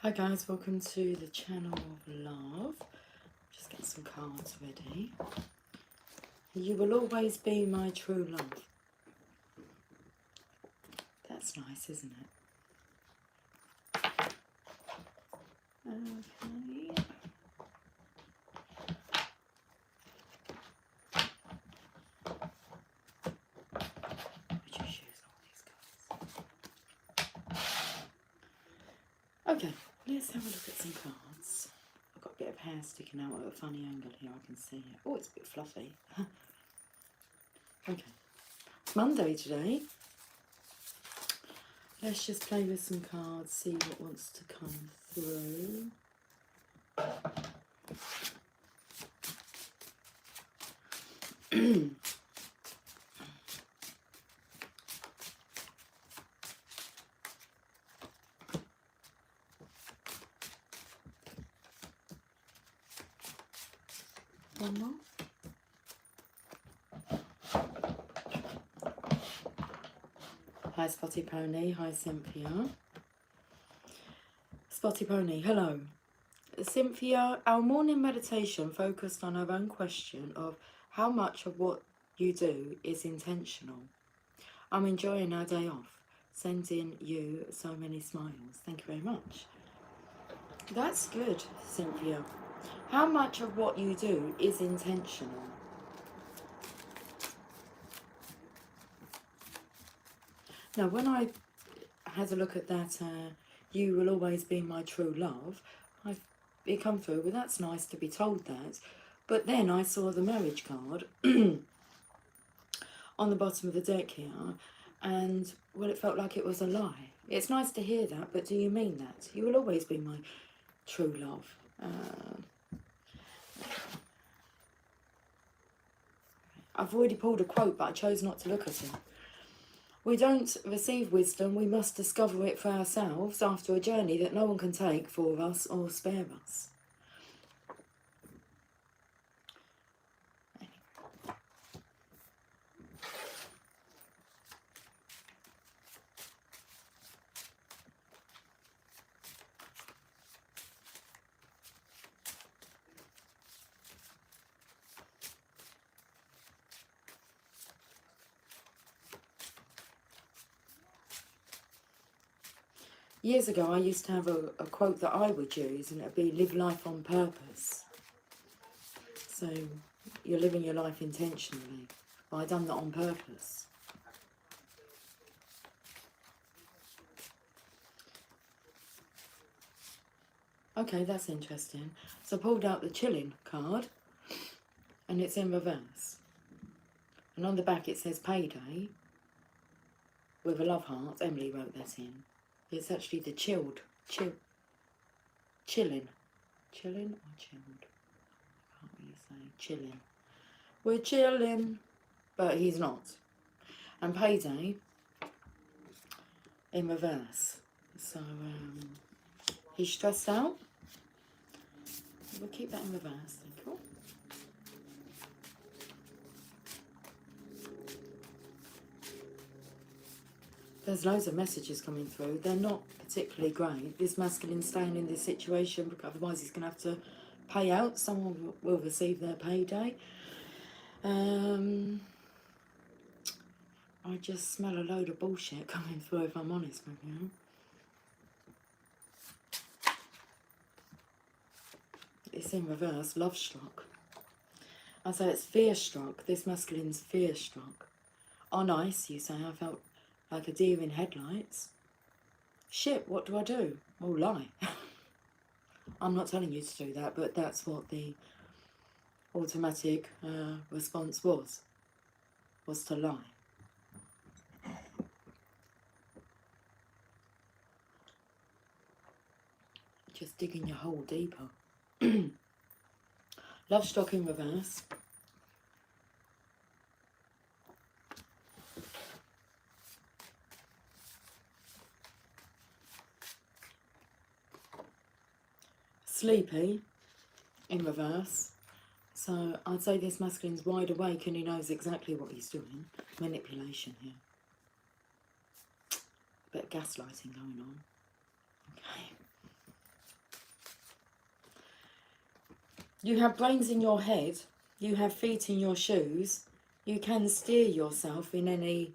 Hi guys, welcome to the channel of love. Just get some cards ready. You will always be my true love. That's nice, isn't it? Okay. Just use all these cards. Okay, let's have a look at some cards. I've got a bit of hair sticking out at a funny angle here, I can see it. Oh, it's a bit fluffy. Okay, it's Monday today. Let's just play with some cards, see what wants to come through. One more. Hi Spotty Pony, hi Cynthia. Spotty Pony, hello. Cynthia, our morning meditation focused on our own question of how much of what you do is intentional. I'm enjoying our day off. Sending you so many smiles. Thank you very much. That's good, Cynthia. How much of what you do is intentional? Now, when I had a look at that, you will always be my true love, it come through, well, that's nice to be told that. But then I saw the marriage card on the bottom of the deck here, and, well, it felt like it was a lie. It's nice to hear that, but do you mean that? You will always be my true love. I've already pulled a quote, but I chose not to look at it. We don't receive wisdom, we must discover it for ourselves after a journey that no one can take for us or spare us. Years ago, I used to have a quote that I would use, and it would be, live life on purpose. So, you're living your life intentionally. Well, I done that on purpose. Okay, that's interesting. So I pulled out the chilling card, and it's in reverse. And on the back it says payday, with a love heart. Emily wrote that in. It's actually the chilling. Chilling or chilled? I can't really say. Chilling. We're chilling, but he's not. And payday in reverse. So he's stressed out. We'll keep that in reverse. Cool. There's loads of messages coming through. They're not particularly great. This masculine staying in this situation, because otherwise he's going to have to pay out. Someone will receive their payday. I just smell a load of bullshit coming through, if I'm honest with you. It's in reverse, love struck. I say it's fear struck. This masculine's fear struck. On ice, you say, I felt like a deer in headlights. Shit, what do I do? Well, lie. I'm not telling you to do that, but that's what the automatic response was to lie. Just digging your hole deeper. Love struck in reverse. Sleepy in reverse. So I'd say this masculine's wide awake and he knows exactly what he's doing. Manipulation here. A bit of gaslighting going on. Okay. You have brains in your head, you have feet in your shoes, you can steer yourself in any,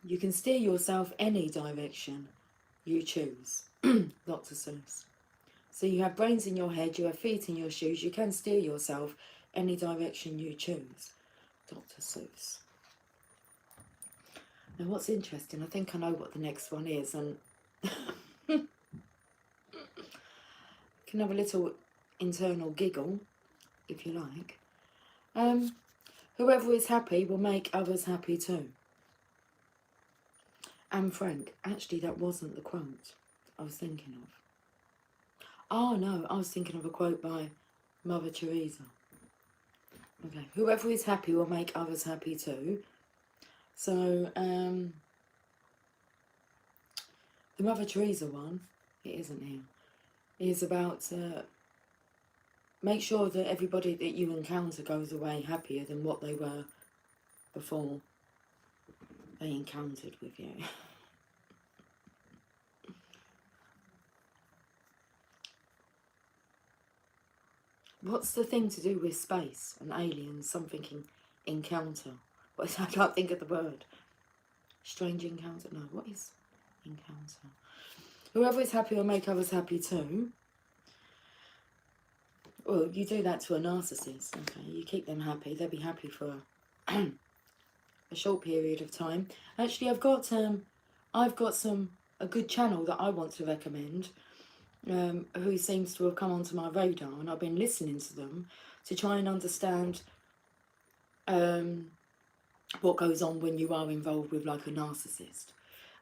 you can steer yourself any direction you choose. Dr. Seuss. So you have brains in your head, you have feet in your shoes, you can steer yourself any direction you choose. Dr. Seuss. Now what's interesting, I think I know what the next one is, and can have a little internal giggle, if you like. Whoever is happy will make others happy too. Anne Frank. Actually, that wasn't the quote I was thinking of. Oh no, I was thinking of a quote by Mother Teresa. Okay, whoever is happy will make others happy too. So, the Mother Teresa one, it isn't here, is about make sure that everybody that you encounter goes away happier than what they were before they encountered with you. What's the thing to do with space and aliens? Something encounter. I can't think of the word. Strange encounter? No, what is encounter? Whoever is happy will make others happy too. Well, you do that to a narcissist, okay? You keep them happy, they'll be happy for a short period of time. Actually, I've got a good channel that I want to recommend, who seems to have come onto my radar, and I've been listening to them to try and understand what goes on when you are involved with like a narcissist.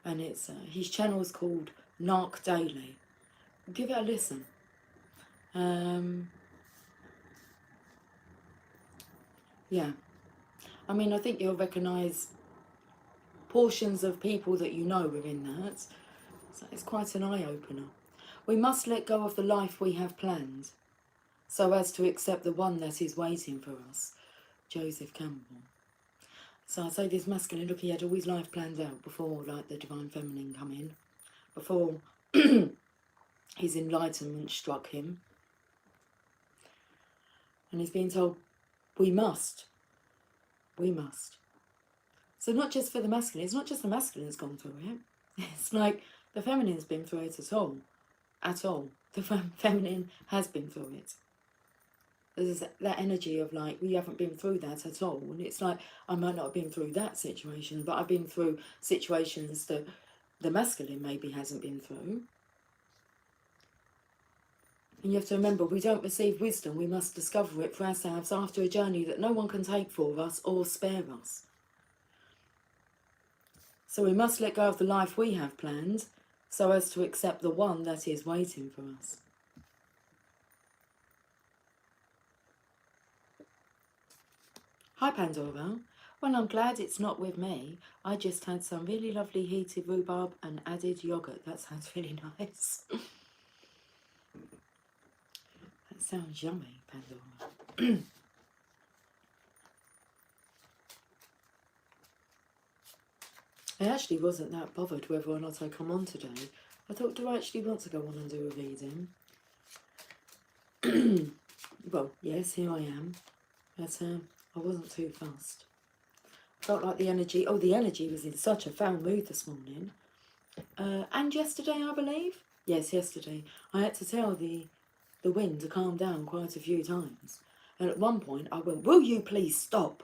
And it's his channel is called Narc Daily. Give it a listen. Yeah, I mean, I think you'll recognise portions of people that you know within that. So it's quite an eye-opener. We must let go of the life we have planned, so as to accept the one that is waiting for us. Joseph Campbell. So I say this masculine, look, he had all his life planned out before, like, the Divine Feminine come in, before his enlightenment struck him. And he's being told, we must. We must. So not just for the masculine, it's not just the masculine's gone through it. It's like the feminine's been through it at all. At all. The feminine has been through it. There's that energy of like, we haven't been through that at all. And it's like, I might not have been through that situation, but I've been through situations that the masculine maybe hasn't been through. And you have to remember, we don't receive wisdom, we must discover it for ourselves after a journey that no one can take for us or spare us. So we must let go of the life we have planned, so as to accept the one that is waiting for us. Hi Pandora. Well, I'm glad it's not with me. I just had some really lovely heated rhubarb and added yoghurt. That sounds really nice. That sounds yummy, Pandora. I actually wasn't that bothered whether or not I come on today. I thought, do I actually want to go on and do a reading? Well, yes, here I am. But I wasn't too fussed. Felt like the energy was in such a foul mood this morning. And yesterday, I believe? Yes, yesterday. I had to tell the wind to calm down quite a few times. And at one point, I went, will you please stop?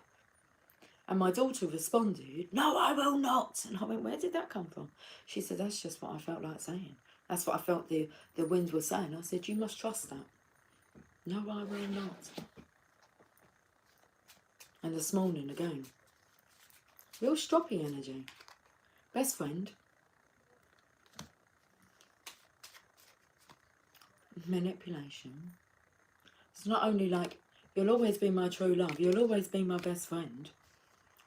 And my daughter responded, no, I will not. And I went, where did that come from? She said, that's just what I felt like saying. That's what I felt the wind was saying. I said, you must trust that. No, I will not. And this morning again. Real stroppy energy. Best friend. Manipulation. It's not only like, you'll always be my true love. You'll always be my best friend.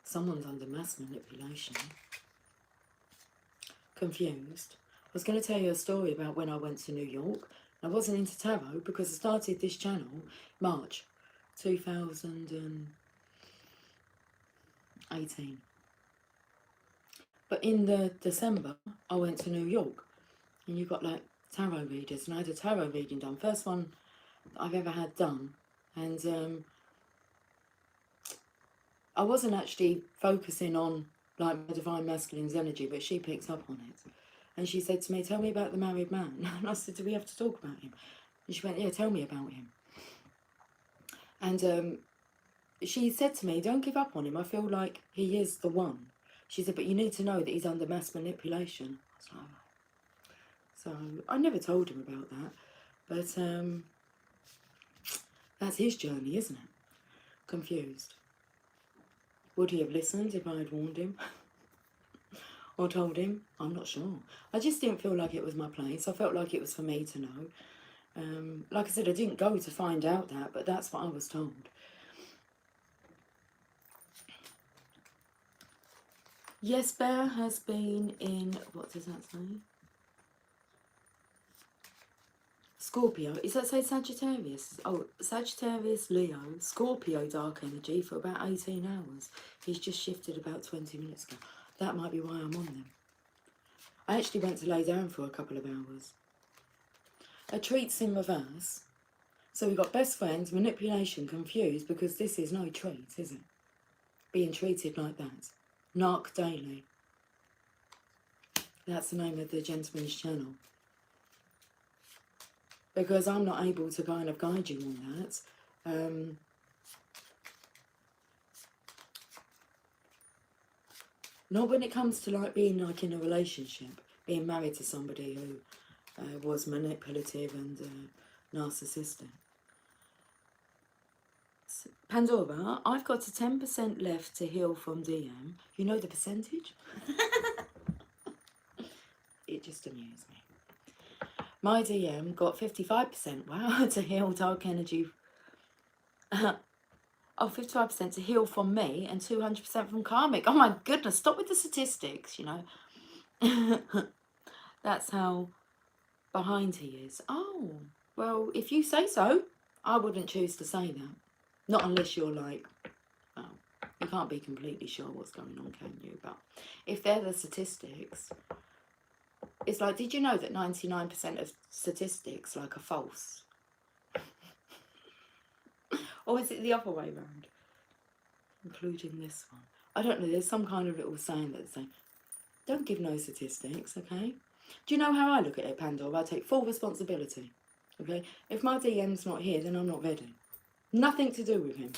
Someone's under mass manipulation. Confused. I was going to tell you a story about when I went to New York. I wasn't into tarot because I started this channel March 2018. But in the December, I went to New York. And you got like tarot readers. And I had a tarot reading done. First one that I've ever had done. And I wasn't actually focusing on like my divine masculine's energy, but she picked up on it. And she said to me, tell me about the married man. And I said, do we have to talk about him? And she went, yeah, tell me about him. And she said to me, don't give up on him. I feel like he is the one. She said, but you need to know that he's under mass manipulation. I was like, so I never told him about that. But that's his journey, isn't it? Confused. Would he have listened if I had warned him? Or told him? I'm not sure. I just didn't feel like it was my place. I felt like it was for me to know. Like I said, I didn't go to find out that, but that's what I was told. Yes, Bear has been in, what does that say? Scorpio. Is that say Sagittarius? Oh, Sagittarius, Leo, Scorpio dark energy for about 18 hours. He's just shifted about 20 minutes ago. That might be why I'm on them. I actually went to lay down for a couple of hours. A treat's in reverse. So we've got best friends, manipulation, confused, because this is no treat, is it? Being treated like that. Narc Daily. That's the name of the gentleman's channel. Because I'm not able to kind of guide you on that. Not when it comes to like being like in a relationship, being married to somebody who was manipulative and narcissistic. Pandora, I've got a 10% left to heal from DM. You know the percentage? It just amused me. My DM got 55%, wow, to heal dark energy. Oh, 55% to heal from me and 200% from karmic. Oh my goodness, stop with the statistics, you know. That's how behind he is. Oh, well, if you say so, I wouldn't choose to say that. Not unless you're like, well, you can't be completely sure what's going on, can you? But if they're the statistics, it's like, did you know that 99% of statistics like are false? Or is it the other way around? Including this one. I don't know, there's some kind of little saying that's saying, don't give no statistics, okay? Do you know how I look at it, Pandora? I take full responsibility, okay? If my DM's not here, then I'm not ready. Nothing to do with him.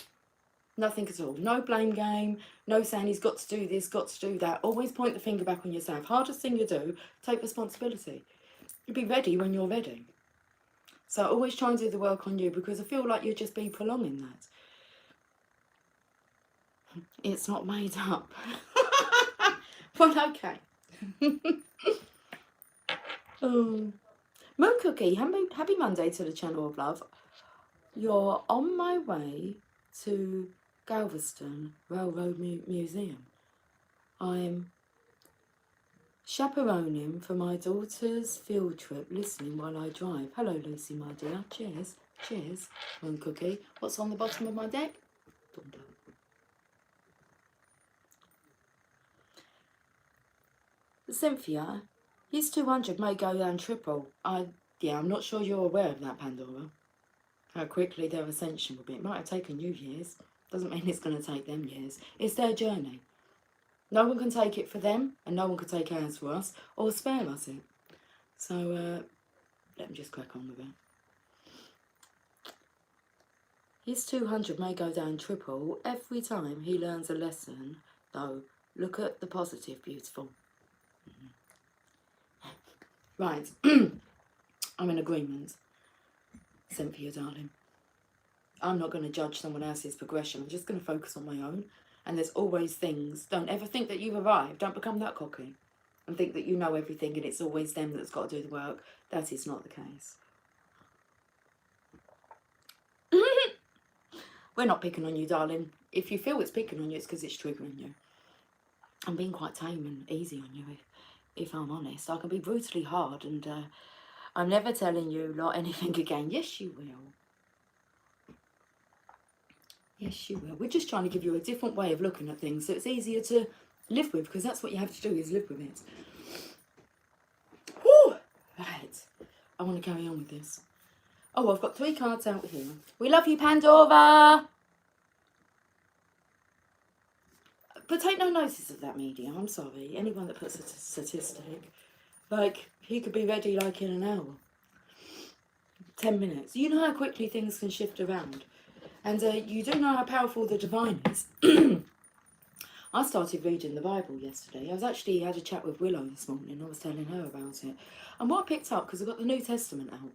Nothing at all. No blame game. No saying he's got to do this, got to do that. Always point the finger back on yourself. Hardest thing you do, take responsibility. You'll be ready when you're ready. So always try and do the work on you, because I feel like you'll just be prolonging that. It's not made up. But okay. Oh. Moon Cookie, happy Monday to the Channel of Love. You're on my way to Galveston Railroad Museum. I'm chaperoning for my daughter's field trip, listening while I drive. Hello, Lucy, my dear. Cheers. Cheers, Moon Cookie. What's on the bottom of my deck? Dum dum. Cynthia, his 200 may go down triple. Yeah, I'm not sure you're aware of that, Pandora. How quickly their ascension will be. It might have taken you years. Doesn't mean it's going to take them years. It's their journey. No one can take it for them, and no one can take ours for us, or spare us it. So, let me just crack on with it. His 200 may go down triple every time he learns a lesson, though. Look at the positive, beautiful. Right. I'm in agreement, Cynthia, darling. I'm not going to judge someone else's progression. I'm just going to focus on my own. And there's always things. Don't ever think that you've arrived. Don't become that cocky and think that you know everything and it's always them that's got to do the work. That is not the case. We're not picking on you, darling. If you feel it's picking on you, it's because it's triggering you. I'm being quite tame and easy on you, if I'm honest. I can be brutally hard, and I'm never telling you not anything again. Yes, you will. Yes, you will. We're just trying to give you a different way of looking at things so it's easier to live with, because that's what you have to do, is live with it. Woo! Right. I want to carry on with this. Oh, I've got 3 cards out here. We love you, Pandora! But take no notice of that medium, I'm sorry. Anyone that puts a statistic, like, he could be ready like in an hour. 10 minutes. You know how quickly things can shift around. And you do know how powerful the divine is. I started reading the Bible yesterday. I had a chat with Willow this morning. I was telling her about it. And what I picked up, because I've got the New Testament out,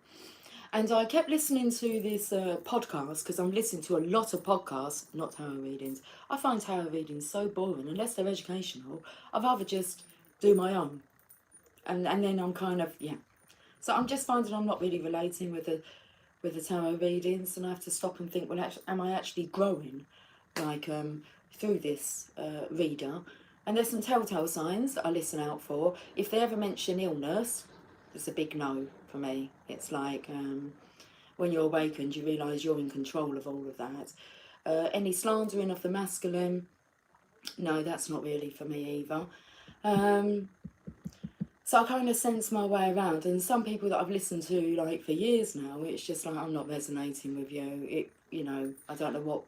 and I kept listening to this podcast, because I'm listening to a lot of podcasts, not tarot readings. I find tarot readings so boring. Unless they're educational, I'd rather just do my own. And then I'm kind of, yeah. So I'm just finding I'm not really relating with the tarot readings, and I have to stop and think, well, am I actually growing, like, through this reader? And there's some telltale signs that I listen out for. If they ever mention illness, it's a big no for me. It's like, when you're awakened, you realise you're in control of all of that. Any slandering of the masculine, no, that's not really for me either. So I kind of sense my way around, and some people that I've listened to like for years now, it's just like, I'm not resonating with you. I don't know what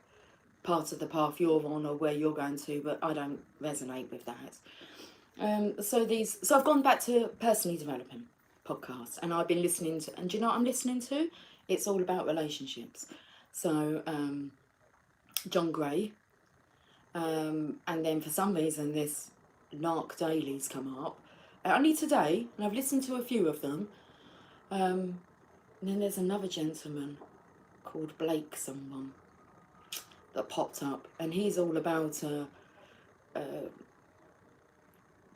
part of the path you're on or where you're going to, but I don't resonate with that. So I've gone back to personally developing podcasts, and I've been listening to, and do you know what I'm listening to? It's all about relationships. So John Gray, and then for some reason this Narc Daily's come up. Only today, and I've listened to a few of them. And then there's another gentleman called Blake someone that popped up, and he's all about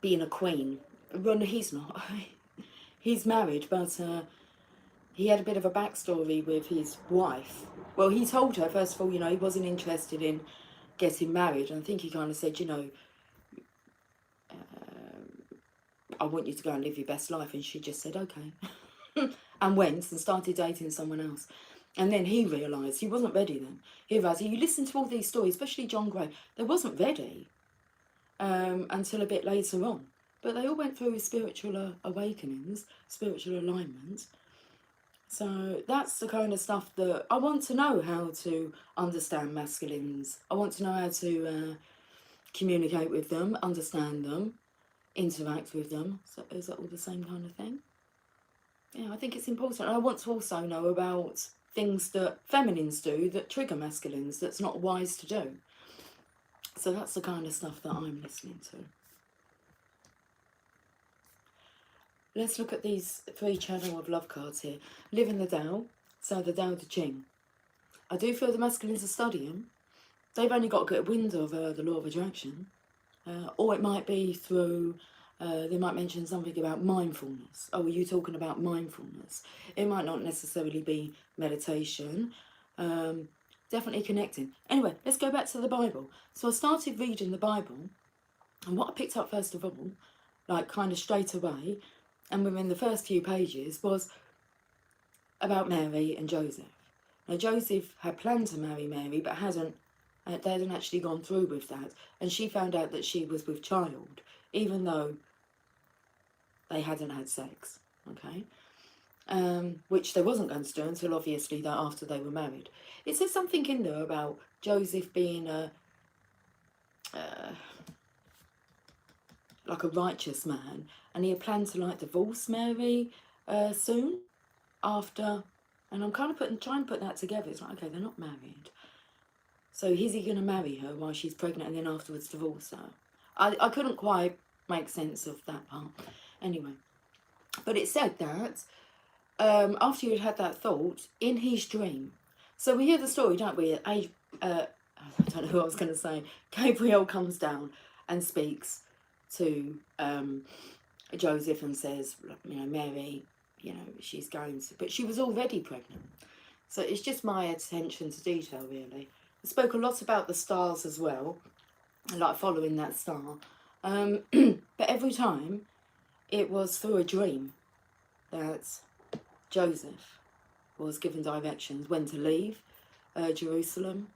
being a queen. Well, he's not. He's married, but he had a bit of a backstory with his wife. Well, he told her, first of all, he wasn't interested in getting married. And I think he kind of said, I want you to go and live your best life. And she just said, okay. And went and started dating someone else. And then he realised he wasn't ready then. He realised, you listen to all these stories, especially John Gray, they wasn't ready until a bit later on. But they all went through spiritual awakenings, spiritual alignment. So that's the kind of stuff that I want to know, how to understand masculines. I want to know how to communicate with them, understand them, interact with them. So is that all the same kind of thing? Yeah, I think it's important. I want to also know about things that feminines do that trigger masculines that's not wise to do. So that's the kind of stuff that I'm listening to. Let's look at these 3 Channel of Love cards here. Live in the Tao, so the Tao Te Ching. I do feel the masculines are studying. They've only got to get wind of the law of attraction. Or it might be through, they might mention something about mindfulness. Oh, are you talking about mindfulness? It might not necessarily be meditation. Definitely connecting. Anyway, let's go back to the Bible. So I started reading the Bible, and what I picked up first of all, like kind of straight away, and within the first few pages, was about Mary and Joseph. Now, Joseph had planned to marry Mary, but they hadn't actually gone through with that. And she found out that she was with child, even though they hadn't had sex, okay? Which they wasn't going to do until obviously that after they were married. It says something in there about Joseph being like a righteous man, and he had planned to like divorce Mary soon after. And I'm kind of trying to put that together. It's like, okay, they're not married. So is he going to marry her while she's pregnant and then afterwards divorce her? I couldn't quite make sense of that part. Anyway, but it said that after you'd had that thought, in his dream. So we hear the story, don't we? I don't know who I was going to say. Gabriel comes down and speaks to Joseph and says, Mary, she's going to... But she was already pregnant. So it's just my attention to detail, really. I spoke a lot about the stars as well, like following that star. But every time, it was through a dream that Joseph was given directions when to leave Jerusalem,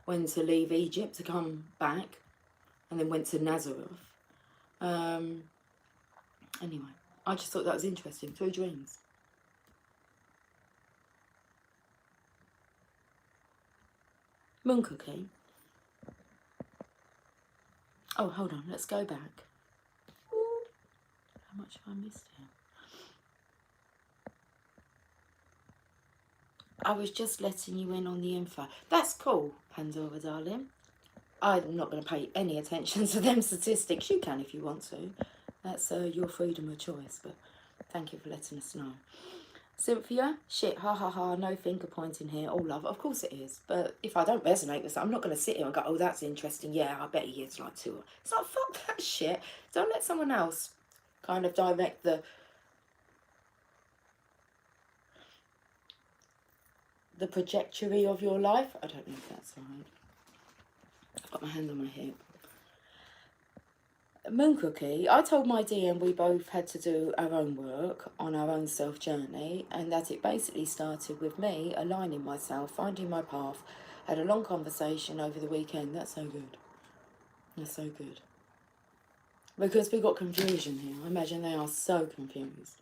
when to leave Egypt to come back, and then went to Nazareth. Anyway, I just thought that was interesting, through dreams. Moon Cookie. Oh, hold on, let's go back. Ooh, how much have I missed here? I was just letting you in on the info. That's cool, Pandora, darling. I'm not going to pay any attention to them statistics. You can if you want to. That's your freedom of choice, but thank you for letting us know. Cynthia, shit, ha ha ha, no finger pointing here, all love. Of course it is, but if I don't resonate with something, I'm not going to sit here and go, oh, that's interesting, yeah, I bet he is like two. It's like, fuck that shit. Don't let someone else kind of direct the trajectory of your life. I don't know if that's right. I've got my hand on my hip. Moon Cookie, I told my DM we both had to do our own work on our own self journey, and that it basically started with me aligning myself, finding my path. Had a long conversation over the weekend. That's so good. That's so good. Because we got confusion here. I imagine they are so confused.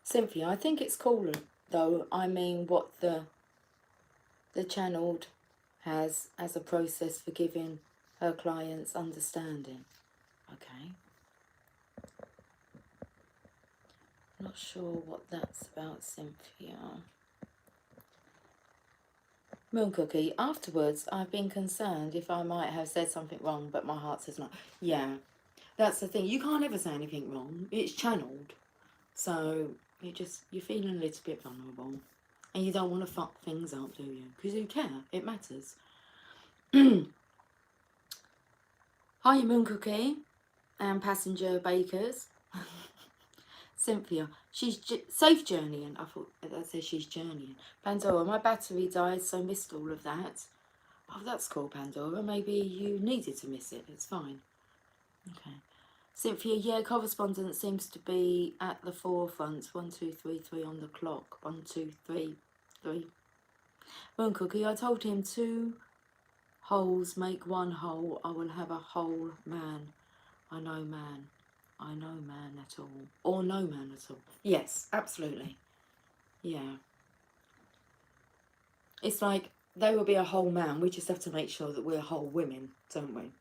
Cynthia, I think it's cool though. I mean, what the channeled has as a process for giving her clients understanding. Okay. Not sure what that's about, Cynthia. Moon Cookie, afterwards I've been concerned if I might have said something wrong, but my heart says not. Yeah, that's the thing. You can't ever say anything wrong. It's channeled. So you're feeling a little bit vulnerable. And you don't want to fuck things up, do you? Because you care. It matters. Hi, Moon Cookie and Passenger Bakers. Cynthia, she's safe journeying. I thought that says she's journeying. Pandora, my battery died, so missed all of that. Oh, that's cool, Pandora. Maybe you needed to miss it. It's fine. Okay. Cynthia, yeah, correspondence seems to be at the forefront. 1, 2, 3, 3 on the clock. 1, 2, 3, 3. Moon Cookie, I told him 2 holes make 1 hole. I will have a whole man. I know man. I know man at all. Or no man at all. Yes, absolutely. Yeah. It's like they will be a whole man. We just have to make sure that we're whole women, don't we?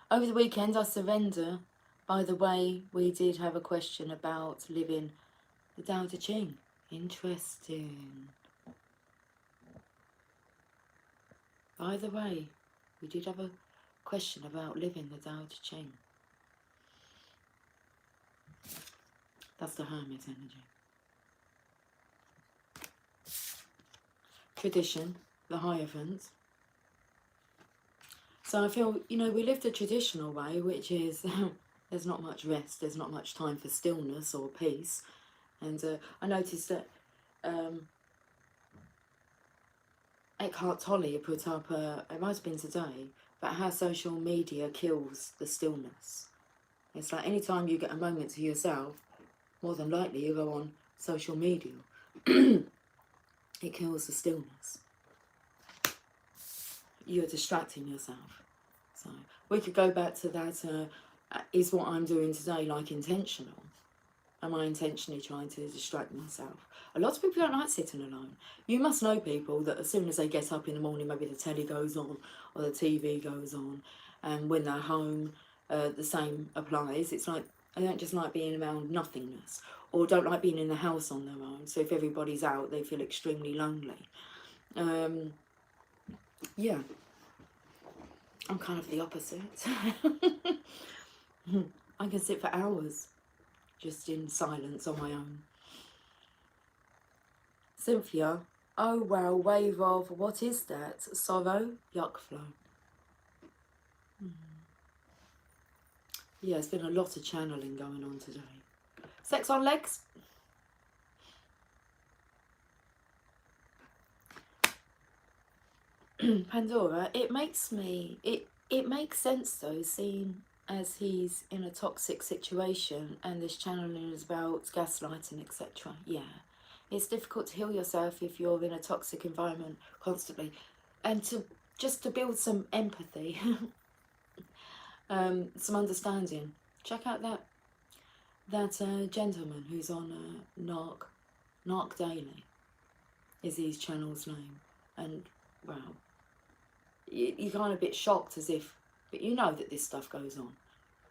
Over the weekend, I surrender. By the way, we did have a question about living the Tao Te Ching. Interesting. By the way, we did have a question about living the Tao Te Ching. That's the Hermit energy. Tradition, the Hierophant. So I feel, we live the traditional way, which is there's not much rest, there's not much time for stillness or peace. And I noticed that Eckhart Tolle put up, it might have been today, about how social media kills the stillness. It's like anytime you get a moment to yourself, more than likely you go on social media. It kills the stillness. You're distracting yourself. So we could go back to that, is what I'm doing today like intentional? Am I intentionally trying to distract myself? A lot of people don't like sitting alone. You must know people that as soon as they get up in the morning, maybe the telly goes on or the TV goes on, and when they're home, the same applies. It's like they don't just like being around nothingness, or don't like being in the house on their own. So if everybody's out, they feel extremely lonely. Yeah, I'm kind of the opposite. I can sit for hours just in silence on my own. Cynthia, oh wow, wave of, what is that? Sorrow, yuck flow. Yeah, there's been a lot of channeling going on today. Sex on legs. Pandora, it makes sense though, seeing as he's in a toxic situation and this channeling is about gaslighting, etc. Yeah, it's difficult to heal yourself if you're in a toxic environment constantly, and to build some empathy, some understanding. Check out that gentleman who's on Narc Daily. is his channel's name. And, well, you're kind of a bit shocked as if, but you know that this stuff goes on.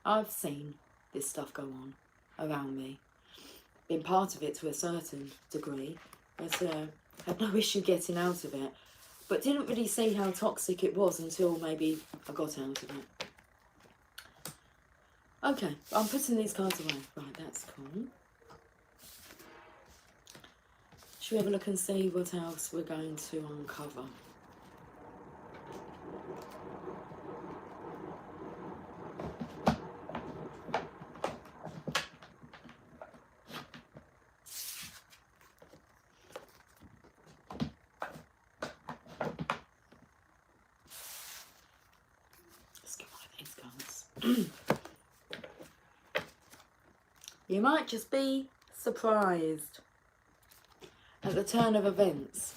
I've seen this stuff go on around me. Been part of it to a certain degree. But had no issue getting out of it. But didn't really see how toxic it was until maybe I got out of it. Okay, I'm putting these cards away. Right, that's cool. Should we have a look and see what else we're going to uncover? Let's get one of these cards. You might just be surprised at the turn of events.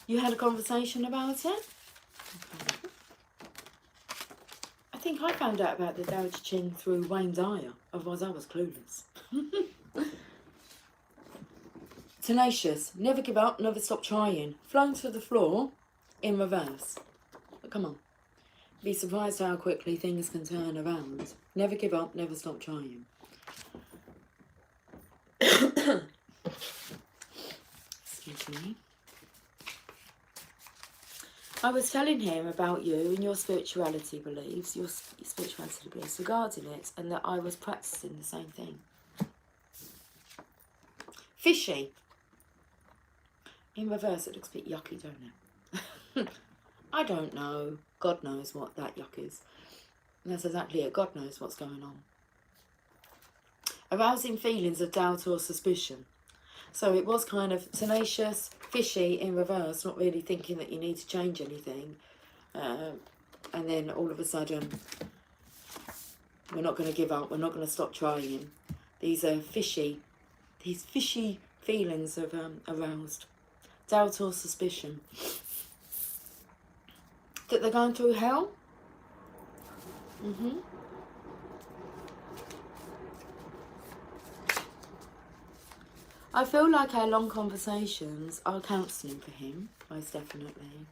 You had a conversation about it? Okay. I think I found out about the Tao Te Ching through Wayne Dyer, otherwise I was clueless. Tenacious, never give up, never stop trying. Flown to the floor in reverse. But come on. Be surprised how quickly things can turn around. Never give up, never stop trying. Excuse me. I was telling him about you and your spirituality beliefs, your spirituality beliefs regarding it, and that I was practicing the same thing. Fishy. In reverse, it looks a bit yucky, don't it? I don't know. God knows what that yuck is. And that's exactly it. God knows what's going on. Arousing feelings of doubt or suspicion. So it was kind of tenacious, fishy in reverse, not really thinking that you need to change anything. And then all of a sudden, we're not going to give up, we're not going to stop trying. These are fishy feelings of aroused. Doubt or suspicion. That they're going through hell? I feel like our long conversations are counselling for him, most definitely.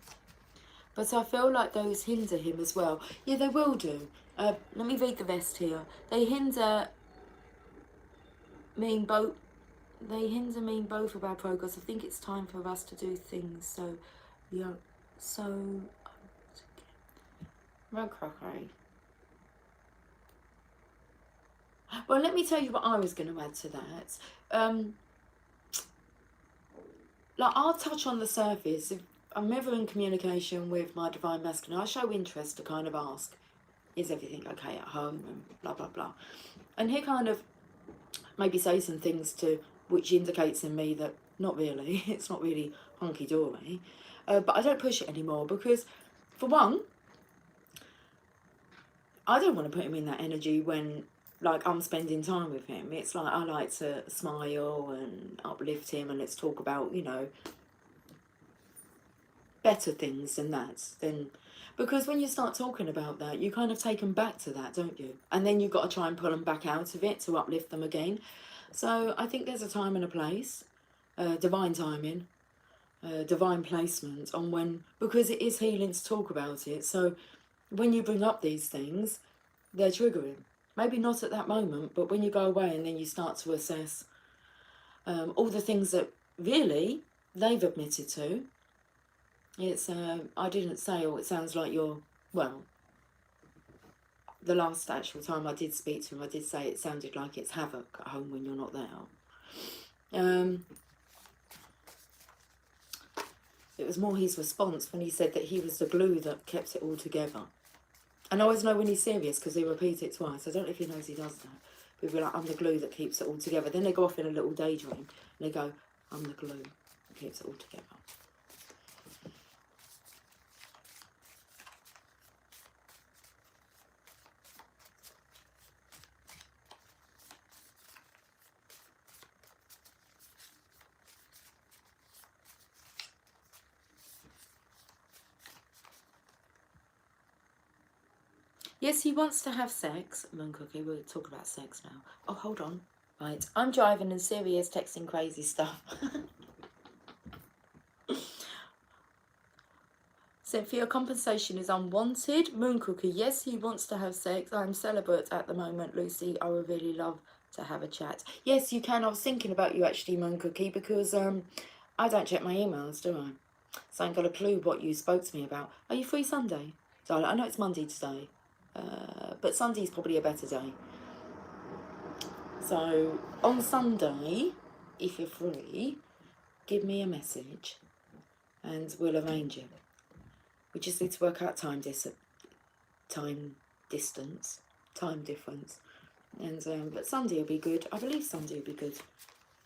But I feel like those hinder him as well. Yeah, they will do. Let me read the rest here. They hinder me in both of our progress. I think it's time for us to do things so, okay. Well, let me tell you what I was going to add to that. Like, I'll touch on the surface. If I'm ever in communication with my Divine Masculine, I show interest to kind of ask, is everything okay at home, and blah, blah, blah. And he kind of maybe say some things which indicates in me that not really, it's not really hunky-dory. But I don't push it anymore because, for one, I don't want to put him in that energy when, like, I'm spending time with him. It's like I like to smile and uplift him, and let's talk about, you know, better things than that. Because when you start talking about that, you kind of take them back to that, don't you? And then you've got to try and pull them back out of it to uplift them again. So I think there's a time and a place, divine timing, divine placement on when, because it is healing to talk about it. So when you bring up these things, they're triggering. Maybe not at that moment, but when you go away and then you start to assess all the things that really they've admitted to. It's, I didn't say, oh, it sounds like you're, well, the last actual time I did speak to him, I did say it sounded like it's havoc at home when you're not there. It was more his response when he said that he was the glue that kept it all together. And I always know when he's serious because he repeats it twice. I don't know if he knows he does that. People are like, I'm the glue that keeps it all together. Then they go off in a little daydream and they go, I'm the glue that keeps it all together. Yes, he wants to have sex. Moon Cookie, we'll talk about sex now. Oh, hold on. Right, I'm driving and Siri is texting crazy stuff. Cynthia, compensation is unwanted. Moon Cookie, yes, he wants to have sex. I'm celibate at the moment, Lucy. I would really love to have a chat. Yes, you can. I was thinking about you actually, Moon Cookie, because I don't check my emails, do I? So I ain't got a clue what you spoke to me about. Are you free Sunday? Darling, I know it's Monday today, but Sunday's probably a better day. So on Sunday, if you're free, give me a message and we'll arrange it. We just need to work out time difference, and but Sunday will be good. I believe Sunday will be good,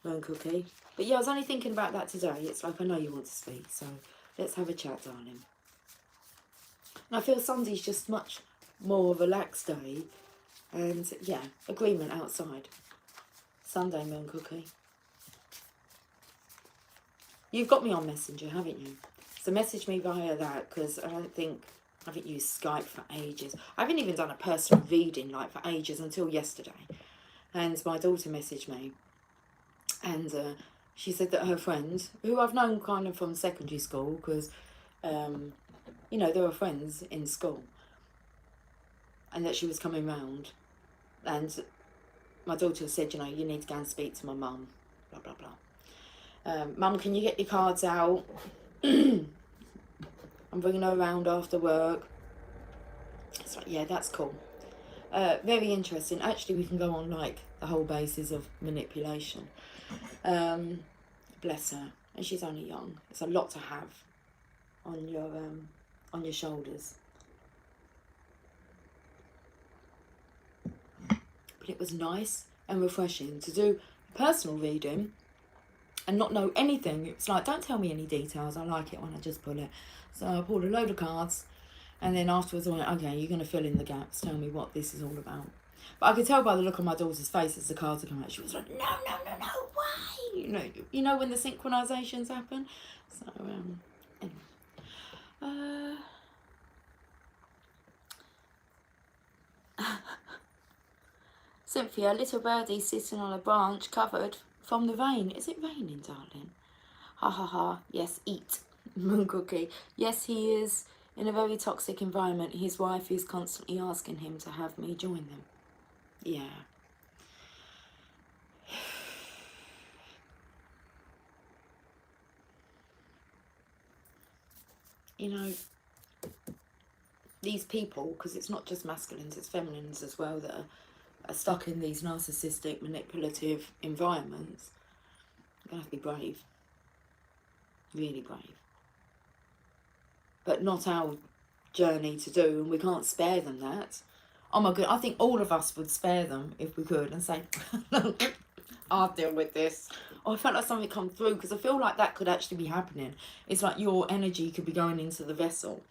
Moon Cookie. But yeah, I was only thinking about that today. It's like I know you want to speak, so let's have a chat, darling. And I feel Sunday's just much more relaxed day, and yeah, agreement outside. Sunday, Moon Cookie. You've got me on Messenger, haven't you? So message me via that, because I haven't used Skype for ages. I haven't even done a personal reading like for ages until yesterday. And my daughter messaged me, and she said that her friend, who I've known kind of from secondary school, because you know, there were friends in school, and that she was coming round, and my daughter said, you know, you need to go and speak to my mum, blah blah blah. Mum, can you get your cards out? I'm bringing her around after work. It's like, yeah, that's cool. Very interesting. Actually, we can go on like the whole basis of manipulation. Bless her, and she's only young. It's a lot to have on your shoulders. But it was nice and refreshing to do a personal reading and not know anything. It's like, don't tell me any details. I like it when I just pull it. So I pulled a load of cards, and then afterwards I went, okay, you're going to fill in the gaps. Tell me what this is all about. But I could tell by the look on my daughter's face as the cards had come out. She was like, no, why? You know when the synchronizations happen. So anyway. Cynthia, little birdie sitting on a branch covered from the rain. Is it raining, darling? Ha ha ha. Yes, eat. Moon Cookie. Yes, he is in a very toxic environment. His wife is constantly asking him to have me join them. Yeah. You know, these people, because it's not just masculines, it's feminines as well that are stuck in these narcissistic, manipulative environments. You're going to have to be brave. Really brave. But not our journey to do, and we can't spare them that. Oh my god, I think all of us would spare them if we could and say, I'll deal with this. Oh, I felt like something come through, because I feel like that could actually be happening. It's like your energy could be going into the vessel,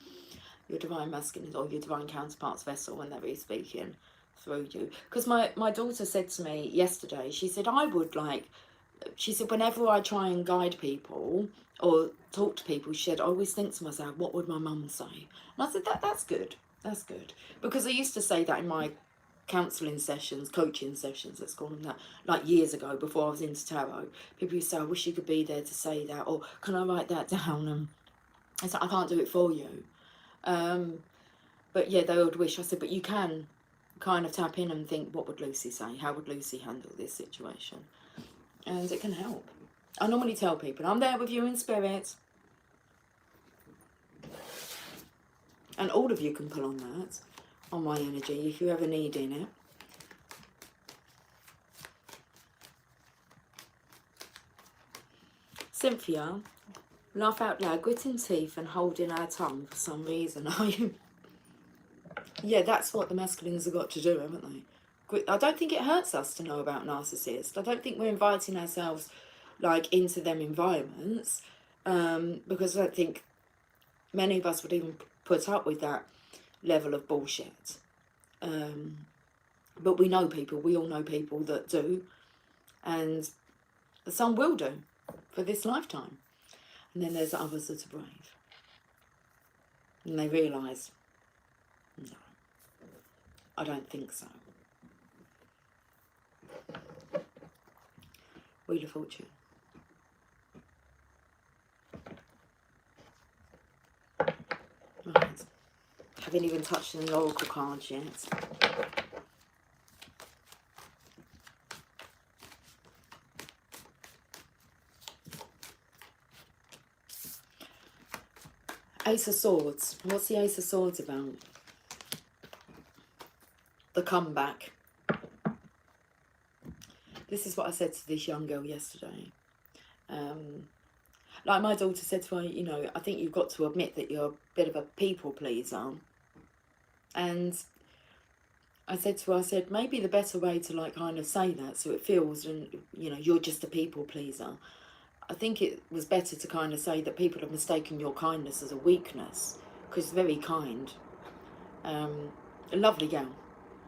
your divine masculine or your divine counterpart's vessel, when they're really speaking through you. Because my daughter said to me yesterday, she said, she said, whenever I try and guide people or talk to people, she said, I always think to myself, what would my mum say? And I said, that's good. That's good. Because I used to say that in my counselling sessions, coaching sessions, let's call them that, like years ago before I was into tarot. People used to say, I wish you could be there to say that, or can I write that down? And I said, I can't do it for you. But yeah, they would wish. I said, but you can kind of tap in and think, what would Lucy say? How would Lucy handle this situation? And it can help. I normally tell people, I'm there with you in spirit. And all of you can pull on that, on my energy, if you ever need in it. Cynthia, laugh out loud, gritting teeth and holding our tongue for some reason. Are you? Yeah, that's what the masculines have got to do, haven't they? I don't think it hurts us to know about narcissists. I don't think we're inviting ourselves like into them environments, because I don't think many of us would even put up with that level of bullshit. But we know people, we all know people that do, and some will do for this lifetime. And then there's others that are brave. And they realise, no, I don't think so. Wheel of Fortune. Right. Haven't even touched any oracle cards yet. Ace of Swords. What's the Ace of Swords about? The comeback. This is what I said to this young girl yesterday. Like my daughter said to her, you know, I think you've got to admit that you're a bit of a people pleaser. And I said to her, I said, maybe the better way to like kind of say that so it feels, and you know, you're just a people pleaser. I think it was better to kind of say that people have mistaken your kindness as a weakness, because it's very kind. A lovely gal.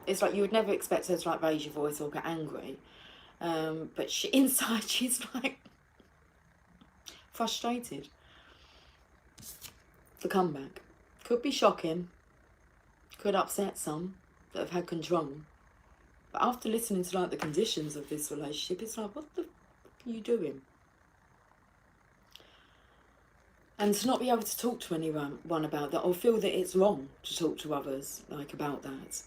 It's like you would never expect her to like raise your voice or get angry. But she, inside she's like frustrated. The comeback. Could be shocking. Could upset some that have had control. But after listening to like the conditions of this relationship, it's like, what the f are you doing? And to not be able to talk to anyone about that, or feel that it's wrong to talk to others like about that.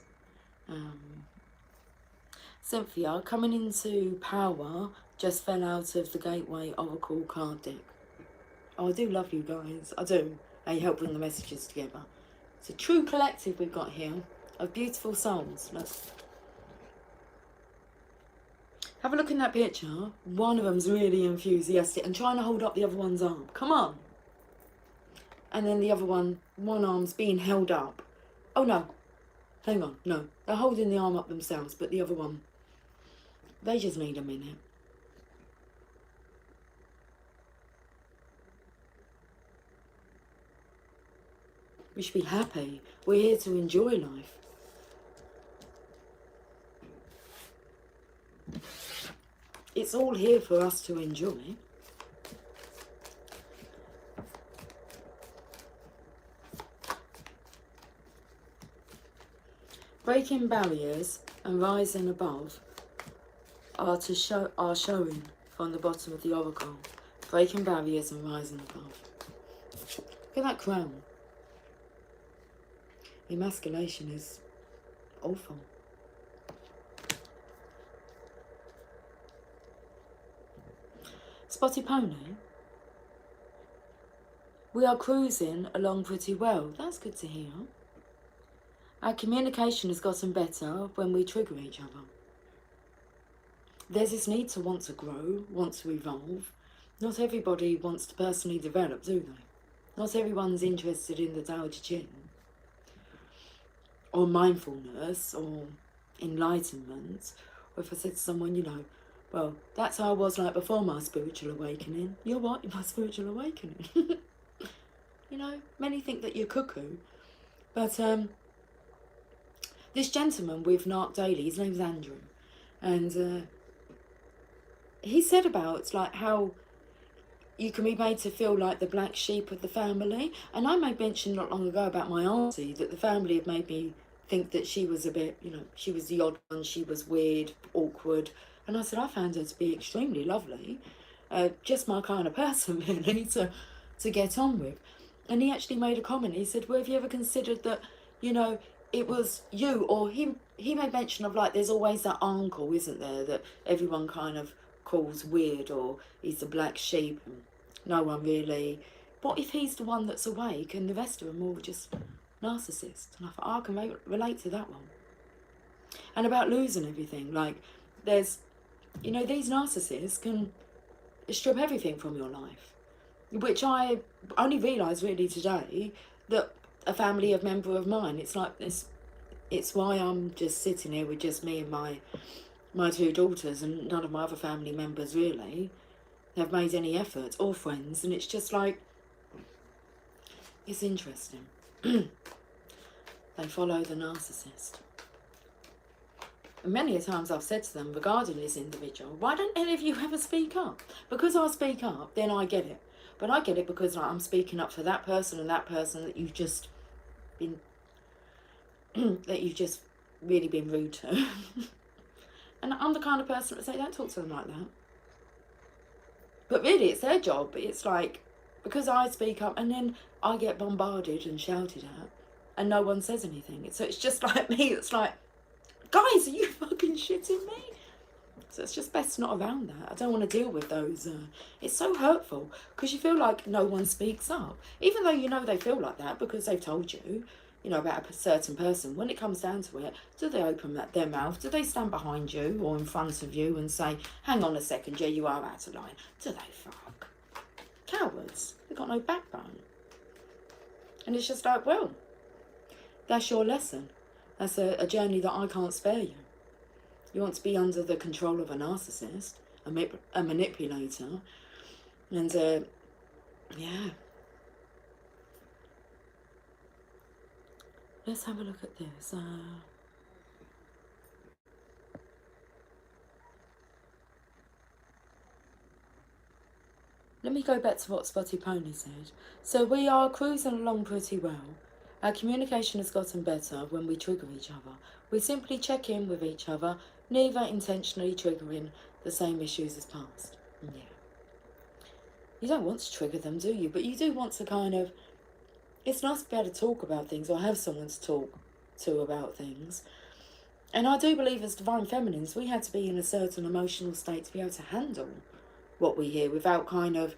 Cynthia, coming into power, just fell out of the Gateway Oracle card deck. Oh, I do love you guys. I do. And you help bring the messages together. It's a true collective we've got here of beautiful souls. Look. Have a look in that picture. One of them's really enthusiastic and trying to hold up the other one's arm. Come on. And then the other one arm's being held up. Oh no. Hang on. No. They're holding the arm up themselves, but the other one, they just need a minute. We should be happy. We're here to enjoy life. It's all here for us to enjoy. Breaking barriers and rising above are showing from the bottom of the oracle. Breaking barriers and rising above. Look at that crown. Emasculation is awful. Spotted Pony. We are cruising along pretty well. That's good to hear. Our communication has gotten better when we trigger each other. There's this need to want to grow, want to evolve. Not everybody wants to personally develop, do they? Not everyone's interested in the Tao Te Ching, or mindfulness, or enlightenment. Or if I said to someone, you know, well, that's how I was like before my spiritual awakening. You're what? My spiritual awakening. You know, many think that you're cuckoo. But this gentleman with Narc Daily, his name's Andrew. And he said about like how you can be made to feel like the black sheep of the family. And I made mention not long ago about my auntie, that the family had made me think that she was a bit, you know, she was the odd one, she was weird, awkward. And I said, I found her to be extremely lovely. Just my kind of person, really, to get on with. And he actually made a comment. He said, well, have you ever considered that, you know, it was you or him? He made mention of like, there's always that uncle, isn't there, that everyone kind of calls weird, or he's the black sheep and no one really. What if he's the one that's awake and the rest of them all just narcissists? And I thought, oh, I can relate to that one. And about losing everything, like there's, you know, these narcissists can strip everything from your life, which I only realised really today, that a family of member of mine, it's like this, it's why I'm just sitting here with just me and my two daughters, and none of my other family members really have made any effort, or friends. And it's just like, it's interesting. They follow the narcissist. And many a times I've said to them regarding this individual, why don't any of you ever speak up? Because I speak up, then I get it. But I get it because like, I'm speaking up for that person and that person that you've just been, that you've just really been rude to. And I'm the kind of person that say, don't talk to them like that. But really, it's their job. It's like, because I speak up and then I get bombarded and shouted at and no one says anything. So it's just like me. It's like, guys, are you fucking shitting me? So it's just best not around that. I don't want to deal with those. It's so hurtful because you feel like no one speaks up. Even though you know they feel like that because they've told you, you know, about a certain person. When it comes down to it, do they open their mouth? Do they stand behind you or in front of you and say, hang on a second, yeah, you are out of line? Do they fuck? Cowards. They've got no backbone. And it's just like, well, that's your lesson. That's a journey that I can't spare you. You want to be under the control of a narcissist, a manipulator, and yeah. Let's have a look at this. Let me go back to what Spotty Pony said. So we are cruising along pretty well. Our communication has gotten better when we trigger each other. We simply check in with each other, neither intentionally triggering the same issues as past. Yeah. You don't want to trigger them, do you? But you do want to kind of... It's nice to be able to talk about things or have someone to talk to about things. And I do believe as Divine Feminines, we had to be in a certain emotional state to be able to handle what we hear without kind of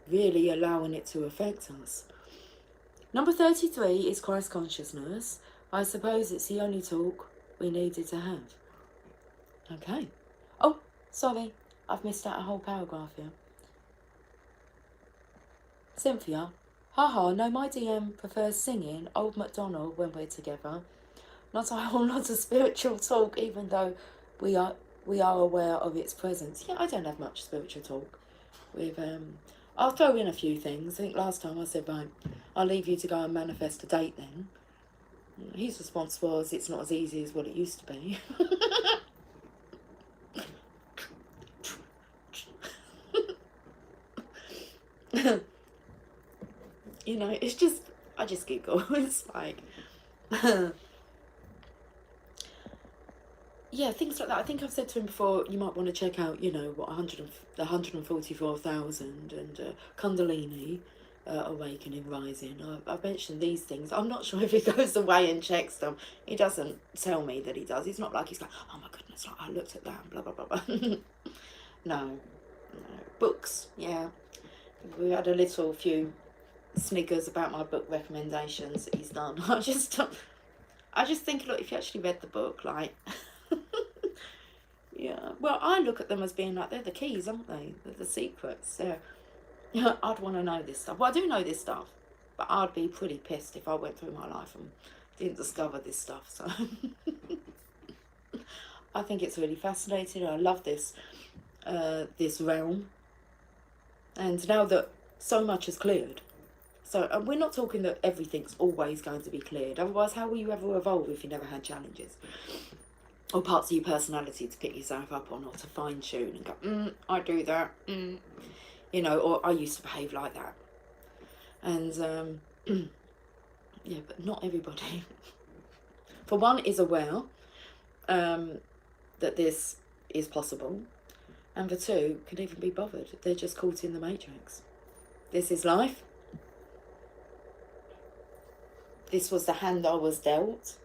really allowing it to affect us. Number 33 is Christ consciousness. I suppose it's the only talk we needed to have. Okay. Oh, sorry. I've missed out a whole paragraph here. Cynthia. Haha, no, my DM prefers singing Old MacDonald when we're together. Not a whole lot of spiritual talk, even though we are aware of its presence. Yeah, I don't have much spiritual talk. I'll throw in a few things. I think last time I said, right, I'll leave you to go and manifest a date then. His response was, it's not as easy as what it used to be. You know, it's just, I just giggle. It's like... yeah, things like that. I think I've said to him before, you might want to check out, you know, what 144,000 and Kundalini Awakening Rising. I've mentioned these things. I'm not sure if he goes away and checks them. He doesn't tell me that he does. He's not like, he's like, oh my goodness, like, I looked at that and blah, blah, blah, blah. No. Books, yeah. We had a few sniggers about my book recommendations that he's done. I just think, look, if you actually read the book, like... yeah, well, I look at them as being like, they're the keys, aren't they? They're the secrets. I'd want to know this stuff. Well, I do know this stuff, but I'd be pretty pissed if I went through my life and didn't discover this stuff. So I think it's really fascinating. I love this realm. And now that so much is cleared, so we're not talking that everything's always going to be cleared. Otherwise, how will you ever evolve if you never had challenges? Or parts of your personality to pick yourself up on or to fine-tune and go, I do that, you know, or I used to behave like that. And, yeah, but not everybody. For one, is aware that this is possible. And for two, can even be bothered. They're just caught in the matrix. This is life. This was the hand I was dealt.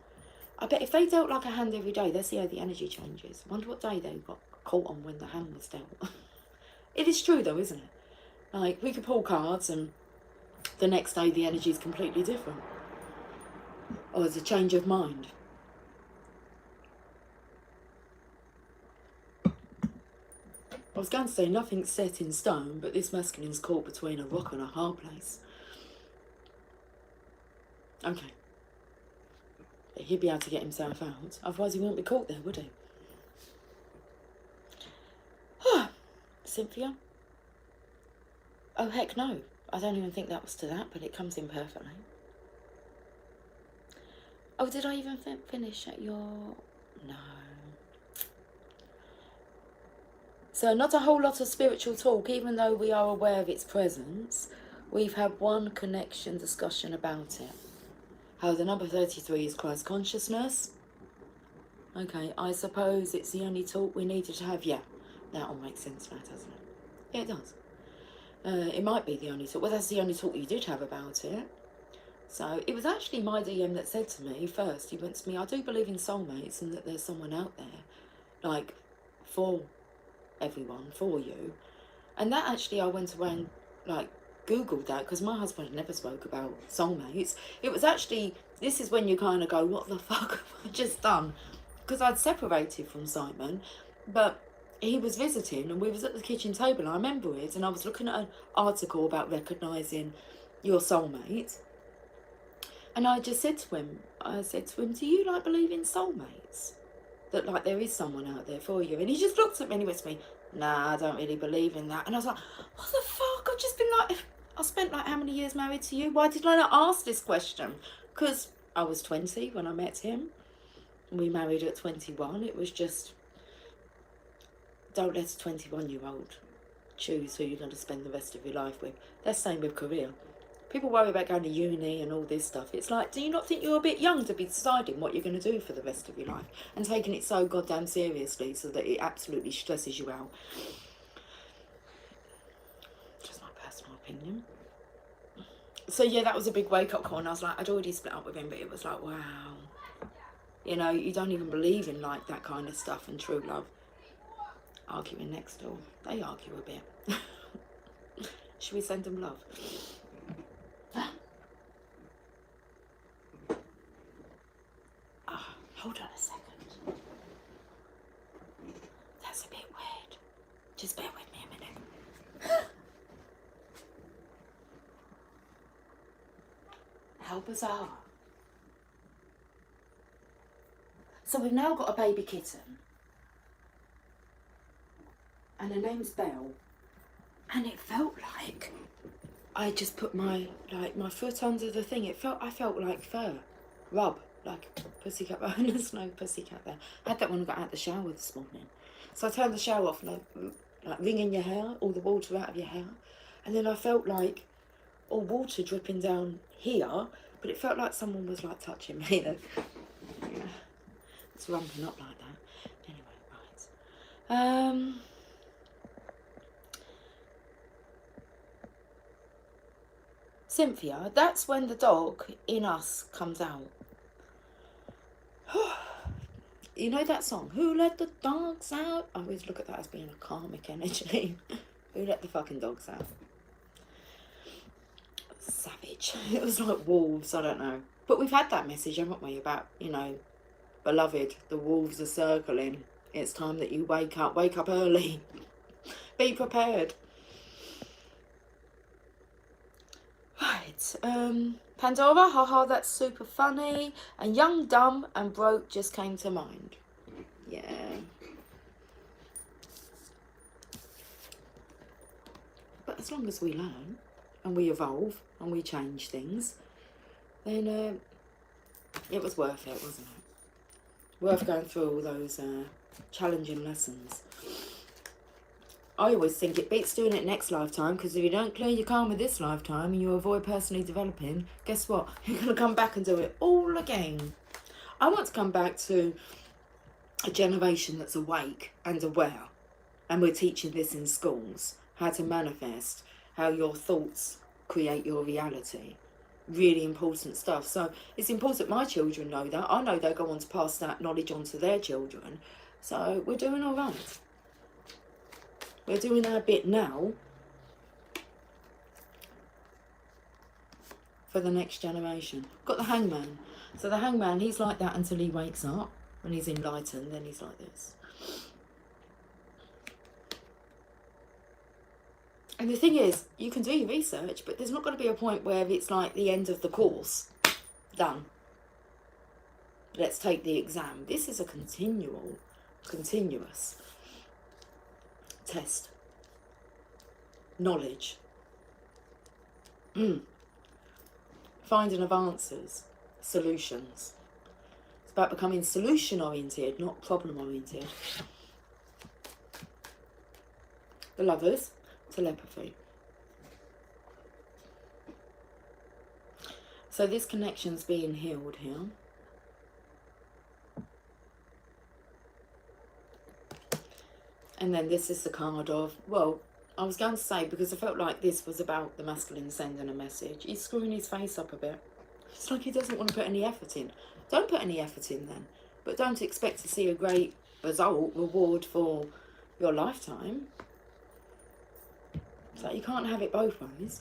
I bet if they dealt like a hand every day, they'll see how the energy changes. I wonder what day they got caught on when the hand was dealt. It is true though, isn't it? Like, we could pull cards and the next day the energy is completely different. Or there's a change of mind. I was going to say nothing's set in stone, but this masculine's caught between a rock and a hard place. Okay. He'd be able to get himself out. Otherwise he wouldn't be caught there, would he? Cynthia? Oh, heck no. I don't even think that was to that, but it comes in perfectly. Oh, did I even finish at your... No. So not a whole lot of spiritual talk, even though we are aware of its presence. We've had one connection discussion about it. How the number 33 is Christ consciousness. Okay, I suppose it's the only talk we needed to have. Yeah, that all makes sense now, doesn't it? Yeah, it does. It might be the only talk. Well, that's the only talk you did have about it. So it was actually my DM that said to me first. He went to me, I do believe in soulmates and that there's someone out there, like, for everyone, for you. And that actually, I went around, like, Googled that, because my husband had never spoke about soulmates. It was actually, this is when you kind of go, what the fuck have I just done? Because I'd separated from Simon, but he was visiting and we was at the kitchen table, and I remember it, and I was looking at an article about recognising your soulmate. And I just said to him, do you, like, believe in soulmates? That, like, there is someone out there for you? And he just looked at me and he went to me, nah, I don't really believe in that. And I was like, what the fuck? I've just been like, I spent like how many years married to you? Why did I not ask this question? Because I was 20 when I met him. We married at 21. It was just, don't let a 21-year-old choose who you're going to spend the rest of your life with. That's the same with career. People worry about going to uni and all this stuff. It's like, do you not think you're a bit young to be deciding what you're going to do for the rest of your life and taking it so goddamn seriously so that it absolutely stresses you out? Just my personal opinion. So yeah, that was a big wake-up call, and I was like, I'd already split up with him, but it was like, wow. You know, you don't even believe in, like, that kind of stuff and true love. Arguing next door. They argue a bit. Should we send them love? Hold on a second. That's a bit weird. Just bear with me a minute. How bizarre. So we've now got a baby kitten. And her name's Belle. And it felt like I just put my foot under the thing. I felt like fur. Rub. Like pussycat, and there's no pussycat there. I had that when I got out of the shower this morning. So I turned the shower off, and like wringing your hair, all the water out of your hair. And then I felt like all water dripping down here, but it felt like someone was like touching me. Yeah. It's rumping up like that. Anyway, right. Cynthia, that's when the dog in us comes out. You know that song, Who Let the Dogs Out? I always look at that as being a karmic energy. Who let the fucking dogs out? Savage. It was like wolves, I don't know. But we've had that message, haven't we, about, you know, beloved, the wolves are circling. It's time that you wake up early. Be prepared. Right, Pandora, haha, that's super funny. And young, dumb, and broke just came to mind. Yeah. But as long as we learn, and we evolve, and we change things, then it was worth it, wasn't it? Worth going through all those challenging lessons. I always think it beats doing it next lifetime, because if you don't clear your karma this lifetime and you avoid personally developing, guess what? You're going to come back and do it all again. I want to come back to a generation that's awake and aware, and we're teaching this in schools, how to manifest, how your thoughts create your reality. Really important stuff. So it's important my children know that. I know they go on to pass that knowledge on to their children. So we're doing all right. We're doing our bit now for the next generation. Got the Hangman. So the Hangman, he's like that until he wakes up. When he's enlightened, then he's like this. And the thing is, you can do your research, but there's not going to be a point where it's like the end of the course. Done. Let's take the exam. This is a continuous test. Knowledge. Finding of answers. Solutions. It's about becoming solution oriented, not problem oriented. The Lovers. Telepathy. So this connection's being healed here. And then this is the card of, well, I was going to say, because I felt like this was about the masculine sending a message, he's screwing his face up a bit. It's like he doesn't want to put any effort in. Don't put any effort in then. But don't expect to see a great result, reward for your lifetime. It's like you can't have it both ways.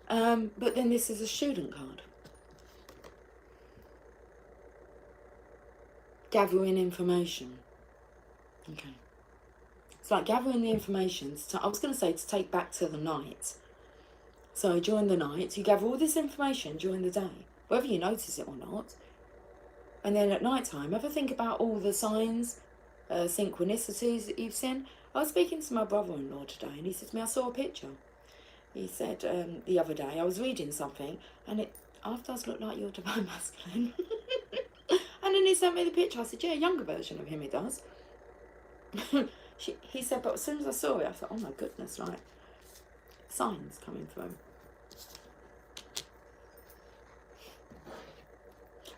But then this is a student card. Gathering information. Okay. It's like gathering the information. I was going to say to take back to the night. So during the night, you gather all this information during the day, whether you notice it or not. And then at night time, ever think about all the signs, synchronicities that you've seen? I was speaking to my brother-in-law today, and he said to me, I saw a picture. He said the other day, I was reading something, and it does look like your divine masculine. And then he sent me the picture. I said, yeah, a younger version of him, it does. He said, but as soon as I saw it, I thought, oh my goodness, like, signs coming through.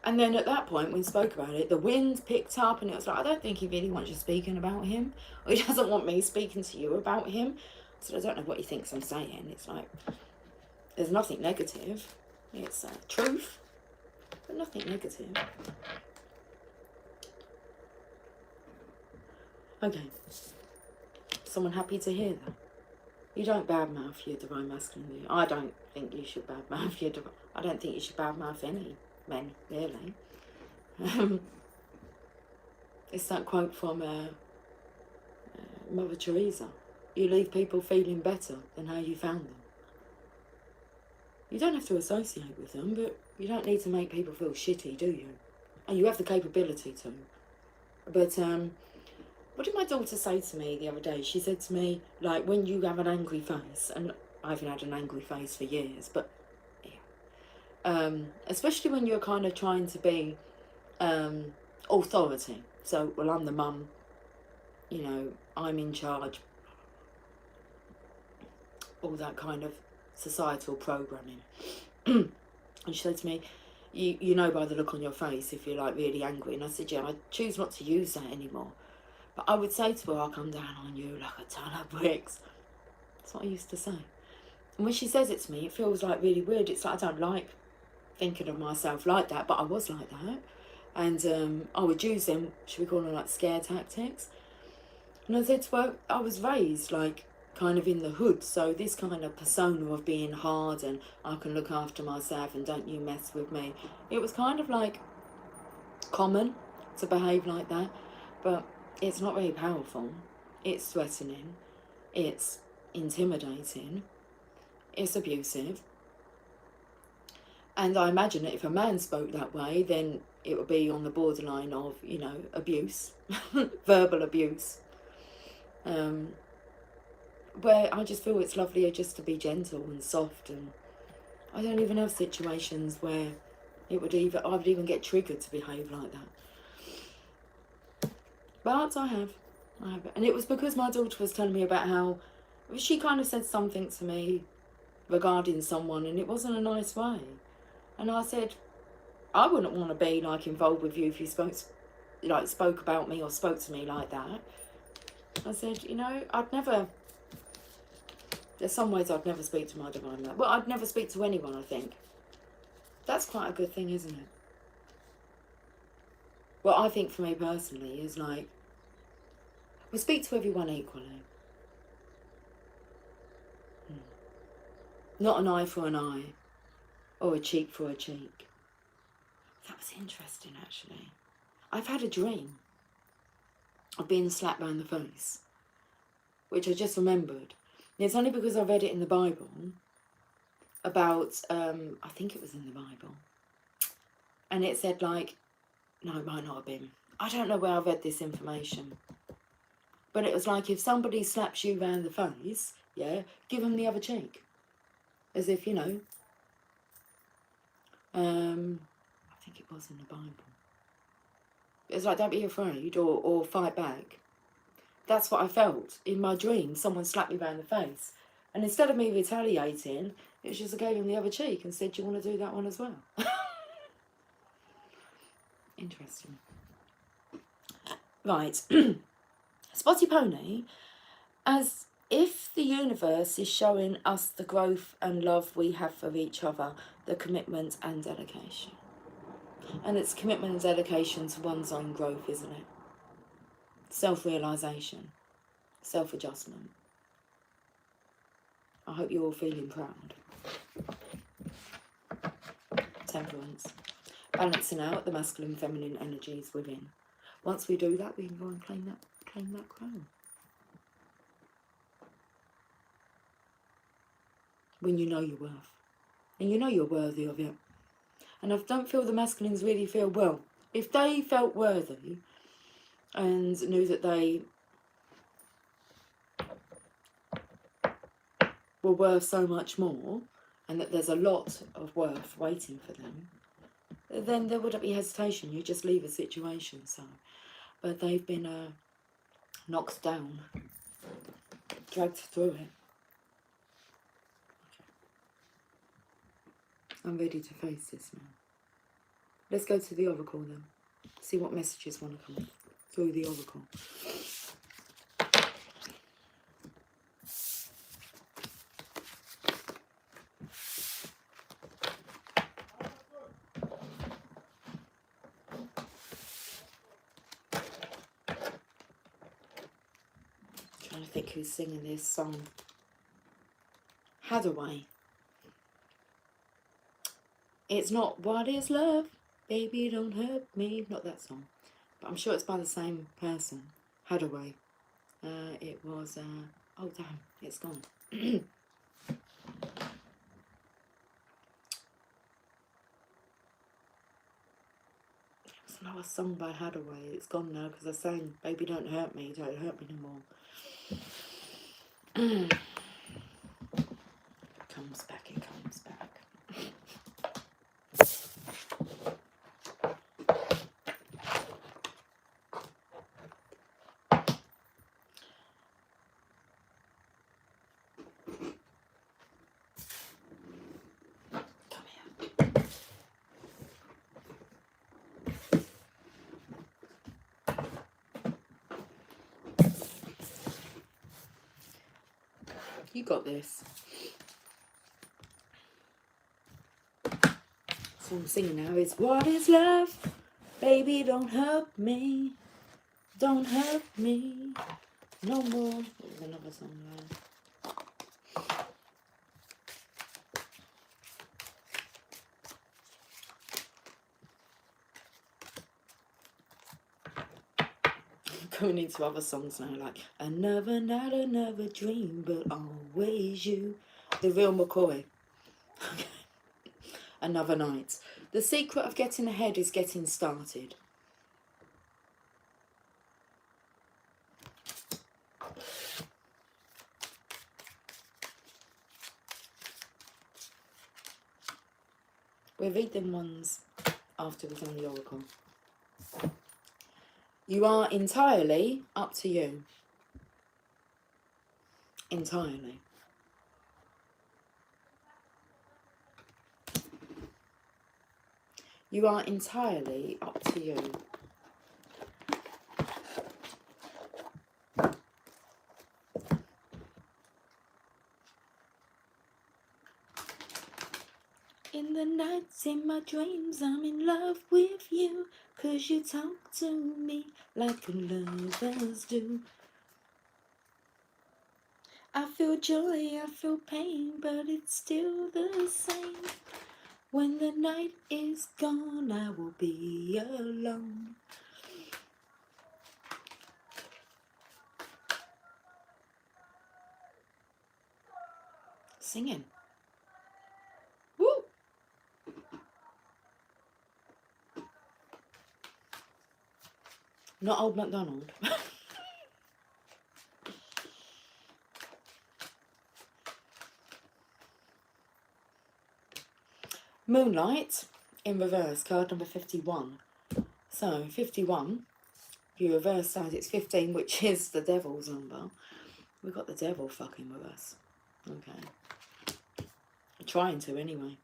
And then at that point, when we spoke about it, the wind picked up, and it was like, I don't think he really wants you speaking about him, or he doesn't want me speaking to you about him. So I don't know what he thinks I'm saying. It's like, there's nothing negative. It's truth, but nothing negative. Okay. Someone happy to hear that? You don't badmouth your divine masculine, do you? I don't think you should badmouth your divine... I don't think you should badmouth any men, really. It's that quote from Mother Teresa. You leave people feeling better than how you found them. You don't have to associate with them, but you don't need to make people feel shitty, do you? And you have the capability to. But, what did my daughter say to me the other day? She said to me, like, when you have an angry face, and I haven't had an angry face for years, but, yeah. Especially when you're kind of trying to be authority. So, well, I'm the mum, you know, I'm in charge. All that kind of societal programming. And she said to me, you know by the look on your face if you're like really angry. And I said, yeah, I choose not to use that anymore. But I would say to her, I'll come down on you like a ton of bricks. That's what I used to say. And when she says it to me, it feels like really weird. It's like I don't like thinking of myself like that, but I was like that. And I would use them, should we call them like scare tactics? And I said to her, I was raised like kind of in the hood, so this kind of persona of being hard and I can look after myself and don't you mess with me, it was kind of like common to behave like that, but it's not very powerful. It's threatening, it's intimidating, it's abusive. And I imagine that if a man spoke that way, then it would be on the borderline of, you know, abuse, verbal abuse. Where I just feel it's lovelier just to be gentle and soft, and I don't even have situations where I would even get triggered to behave like that. But I have. And it was because my daughter was telling me about how she kind of said something to me regarding someone, and it wasn't a nice way. And I said, I wouldn't want to be like involved with you if you spoke about me or spoke to me like that. I said, you know, there's some ways I'd never speak to my divine mother. Well, I'd never speak to anyone, I think. That's quite a good thing, isn't it? Well, I think for me personally is like, we speak to everyone equally. Not an eye for an eye, or a cheek for a cheek. That was interesting, actually. I've had a dream of being slapped round the face, which I just remembered. And it's only because I read it in the Bible about, I think it was in the Bible, and it said like, no, it might not have been. I don't know where I read this information. But it was like, if somebody slaps you round the face, yeah, give them the other cheek. As if, you know, I think it was in the Bible. It's like, don't be afraid or fight back. That's what I felt. In my dream, someone slapped me round the face. And instead of me retaliating, it was just I gave him the other cheek and said, do you want to do that one as well? Interesting. Right. Spotty Pony As if the universe is showing us the growth and love we have for each other, the commitment and dedication. And it's commitment and dedication to one's own growth, isn't it? Self-realisation, self-adjustment. I hope you're all feeling proud. Temperance. Balancing out the masculine and feminine energies within. Once we do that, we can go and claim that crown. When you know your worth. And you know you're worthy of it. And I don't feel the masculines really feel, well, if they felt worthy and knew that they were worth so much more, and that there's a lot of worth waiting for them, then there wouldn't be hesitation. You just leave a situation. So, but they've been knocked down, dragged through it. I'm ready to face this now. Let's go to the oracle then. See what messages want to come through the oracle. Trying to think who's singing this song. Hathaway. It's not What Is Love, Baby Don't Hurt Me. Not that song. But I'm sure it's by the same person. Hathaway. It was, oh damn, it's gone. It's another song by Hathaway. It's gone now because I sang Baby Don't Hurt Me, Don't Hurt Me No More. It comes back, it comes back. You got this. So I'm singing now is What Is Love? Baby don't hurt me. Don't hurt me no more. There's another song there. I'm going into other songs now, like Another Night, Another Dream, but always you. The Real McCoy. Another Night. The secret of getting ahead is getting started. We'll read them ones after we've done the oracle. You are entirely up to you. Entirely. You are entirely up to you. In the nights, in my dreams, I'm in love with you, 'cause you talk to me like lovers do. I feel joy, I feel pain, but it's still the same. When the night is gone, I will be alone. Singing. Woo! Not Old MacDonald. Moonlight in reverse, card number 51. So 51, if you reverse that, it's 15, which is the devil's number. We've got the devil fucking with us. Okay. Trying to anyway.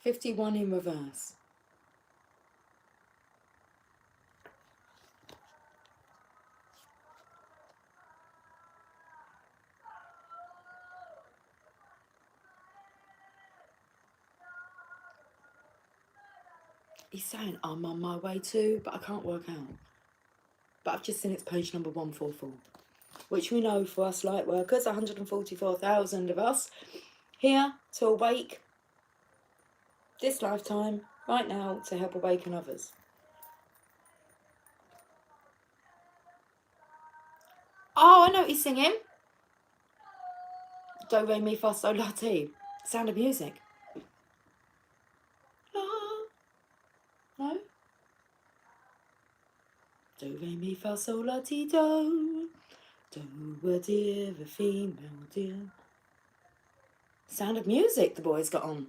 $51 in reverse. He's saying I'm on my way too, but I can't work out. But I've just seen it's page number 144, which we know for us light workers, 144,000 of us here to awake this lifetime right now to help awaken others. Oh, I know what he's singing. Do, re, mi, fa, sol, la, ti. Sound of Music. No? Do, re, mi, fa, sol, la, ti, do. Do, a dear, a female dear. Sound of Music the boys got on.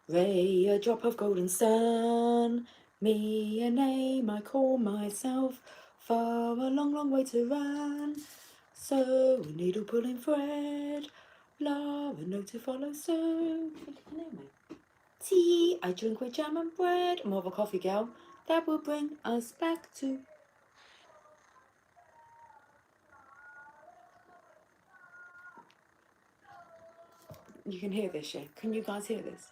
Ray, a drop of golden sun. Me, a name I call myself. Far a long, long way to run. So, a needle pulling thread. La, a note to follow, so. You can hear me. Tea, I drink with jam and bread. More of a coffee girl. That will bring us back to. You can hear this, yeah? Can you guys hear this?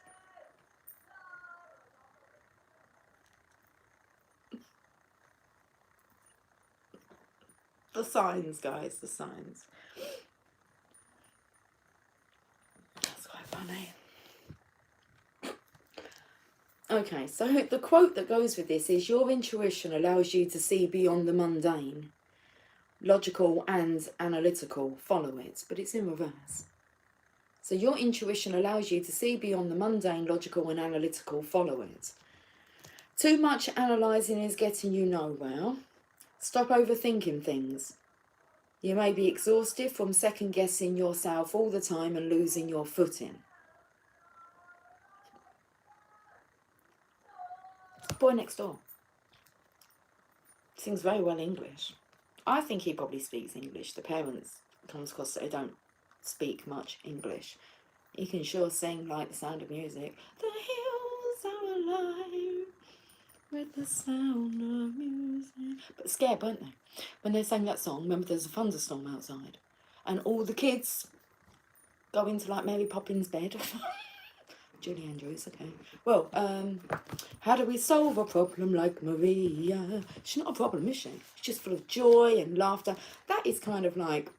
The signs, guys, the signs. That's quite funny. Okay, so the quote that goes with this is, your intuition allows you to see beyond the mundane. Logical and analytical follow it, but it's in reverse. So your intuition allows you to see beyond the mundane, logical and analytical follow it. Too much analysing is getting you nowhere. Stop overthinking things. You may be exhausted from second guessing yourself all the time and losing your footing. Boy Next Door sings very well English. I think he probably speaks English. The parents comes across that they don't speak much English. He can sure sing like The Sound of Music. The hills are alive with the sound of music. But scared, weren't they? When they sang that song, remember there's a thunderstorm outside. And all the kids go into like Mary Poppins' bed. Julie Andrews, okay. Well, how do we solve a problem like Maria? She's not a problem, is she? She's just full of joy and laughter. That is kind of like,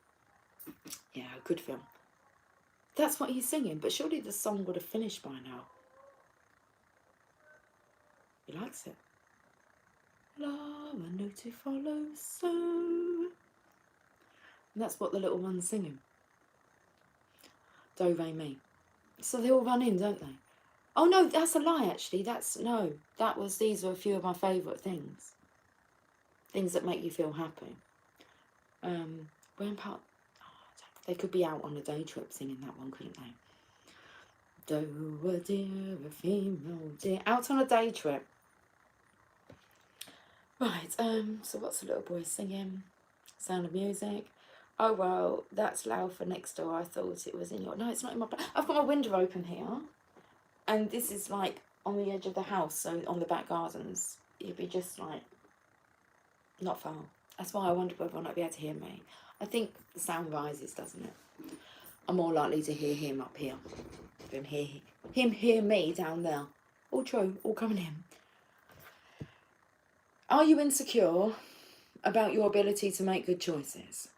yeah, a good film. That's what he's singing, but surely the song would have finished by now. He likes it. Love, a note to follow, so. And that's what the little one's singing. Do, re, mi. So they all run in, don't they? Oh no, that's a lie actually. These are a few of my favourite things. Things that make you feel happy. They could be out on a day trip singing that one, couldn't they? Do, a dear, a female dear. Out on a day trip. Right, so what's the little boy singing? Sound of Music. Oh, well, that's loud for next door. I thought it was in your... No, it's not in my... I've got my window open here. And this is, like, on the edge of the house, so on the back gardens. It'd be just, like, not far. That's why I wondered whether or not I'd be able to hear me. I think the sound rises, doesn't it? I'm more likely to hear him up here than him hear me down there. All true, all coming in. Are you insecure about your ability to make good choices?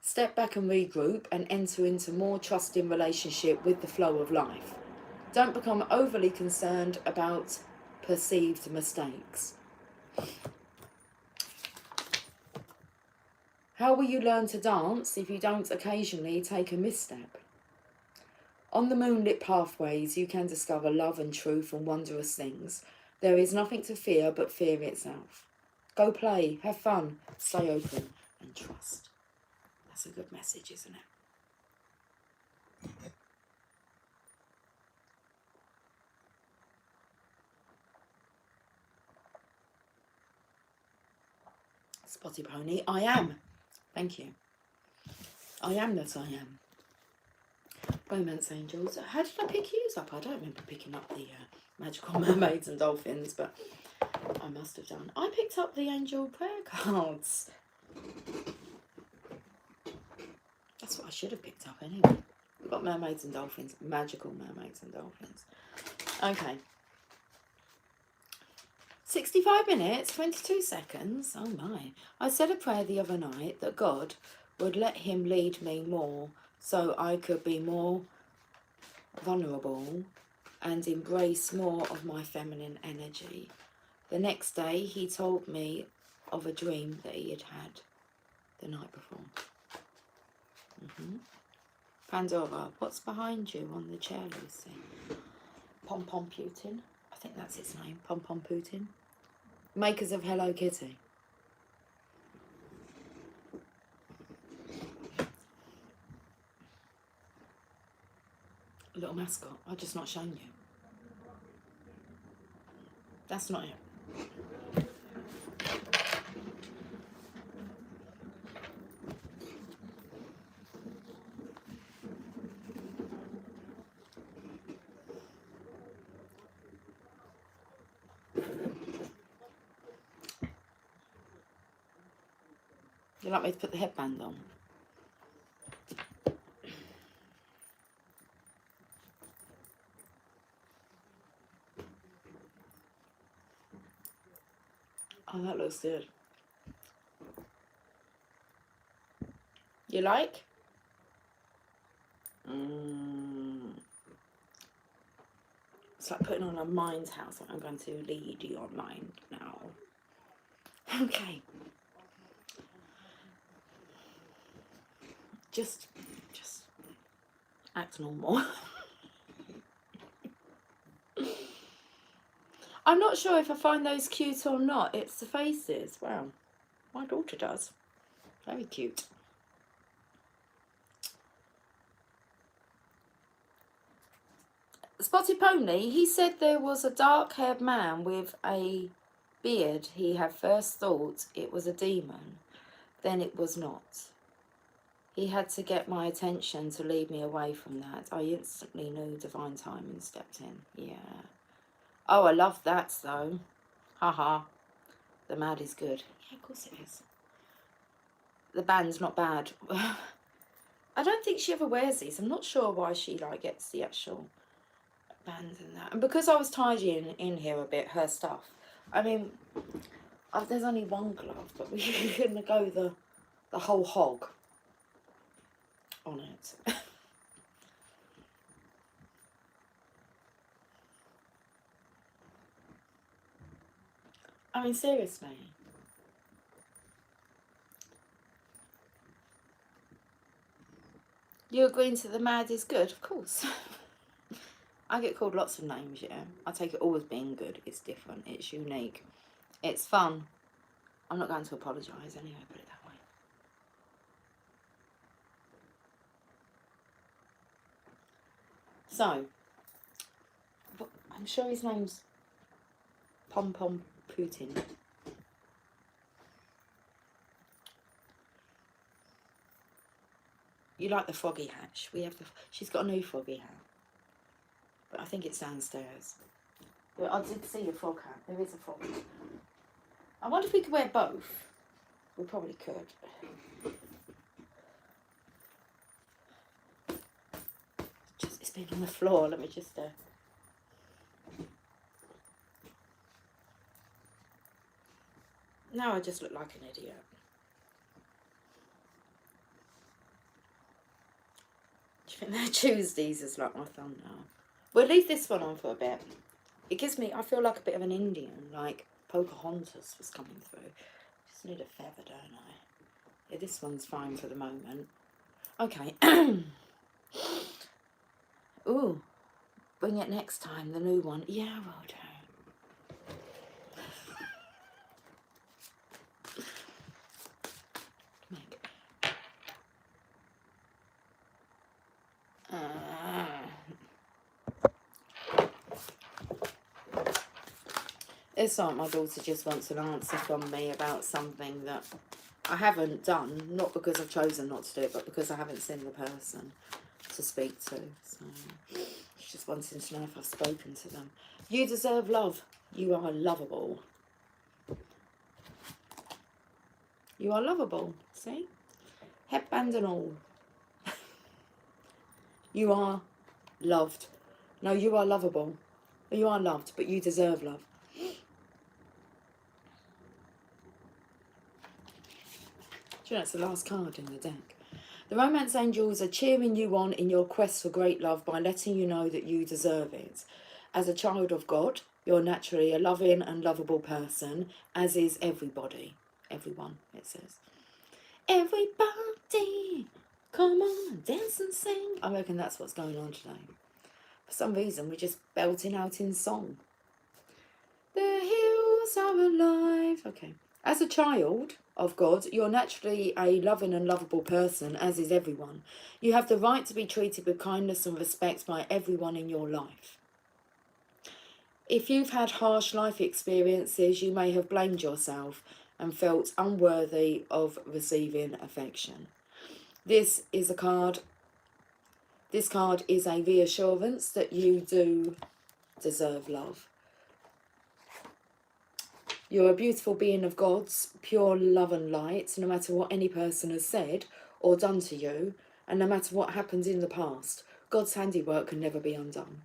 Step back and regroup and enter into more trusting relationship with the flow of life. Don't become overly concerned about perceived mistakes. How will you learn to dance if you don't occasionally take a misstep? On the moonlit pathways, you can discover love and truth and wondrous things. There is nothing to fear but fear itself. Go play, have fun, stay open and trust. That's a good message, isn't it? Spotty Pony, I am. Thank you. I am that I am. Romance Angels. How did I pick yours up? I don't remember picking up the Magical Mermaids and Dolphins, but I must have done. I picked up the Angel Prayer cards. That's what I should have picked up anyway. We've got Mermaids and Dolphins. Magical Mermaids and Dolphins. Okay. 65 minutes, 22 seconds. Oh my. I said a prayer the other night that God would let him lead me more so I could be more vulnerable and embrace more of my feminine energy. The next day, he told me of a dream that he had had the night before. Pandora, what's behind you on the chair, Lucy? Pom Pom Putin. I think that's its name. Pom Pom Putin. Makers of Hello Kitty. Little mascot. I've just not shown you. That's not it. You like me to put the headband on? Oh, that looks good. You like? It's like putting on a mind's house. I'm going to lead your mind now. Okay. Just act normal. I'm not sure if I find those cute or not. It's the faces. Wow. My daughter does. Very cute. Spotted Pony, he said there was a dark-haired man with a beard. He had first thought it was a demon. Then it was not. He had to get my attention to lead me away from that. I instantly knew divine timing stepped in. Yeah. Oh, I love that though. Haha. The Mad is good. Yeah, of course it is. The band's not bad. I don't think she ever wears these. I'm not sure why she like gets the actual band and that. And because I was tidying in here a bit, her stuff. I mean, there's only one glove, but we're gonna go the whole hog on it. I mean, seriously. You agreeing to the Mad is good? Of course. I get called lots of names, yeah. I take it all as being good. It's different. It's unique. It's fun. I'm not going to apologise anyway, put it that way. So, I'm sure his name's Pom Pom Putin. You like the froggy hat? She's got a new froggy hat, but I think it's downstairs. But I did see a frog hat. There is a frog hat. I wonder if we could wear both. We probably could. It's been on the floor. Let me just. Now I just look like an idiot. Do you think they're Tuesdays as like my thumbnail? We'll leave this one on for a bit. It gives me, I feel like a bit of an Indian, like Pocahontas was coming through. Just need a feather, don't I? Yeah, this one's fine for the moment. Okay. Ooh, bring it next time, the new one. Yeah, will do. It's like my daughter just wants an answer from me about something that I haven't done, not because I've chosen not to do it, but because I haven't seen the person to speak to. So she's just wanting to know if I've spoken to them. You deserve love. You are lovable. You are lovable. See? Headband and all. You are loved. No, you are lovable. You are loved, but you deserve love. So that's the last card in the deck. The romance angels are cheering you on in your quest for great love by letting you know that you deserve it. As a child of God, you're naturally a loving and lovable person, as is everybody. Everyone, it says. Everybody, come on, dance and sing. I reckon that's what's going on today. For some reason, we're just belting out in song. The hills are alive. Okay. As a child of God, you're naturally a loving and lovable person, as is everyone. You have the right to be treated with kindness and respect by everyone in your life. If you've had harsh life experiences, you may have blamed yourself and felt unworthy of receiving affection. This card is a reassurance that you do deserve love. You're a beautiful being of God's pure love and light, no matter what any person has said or done to you, and no matter what happened in the past. God's handiwork can never be undone.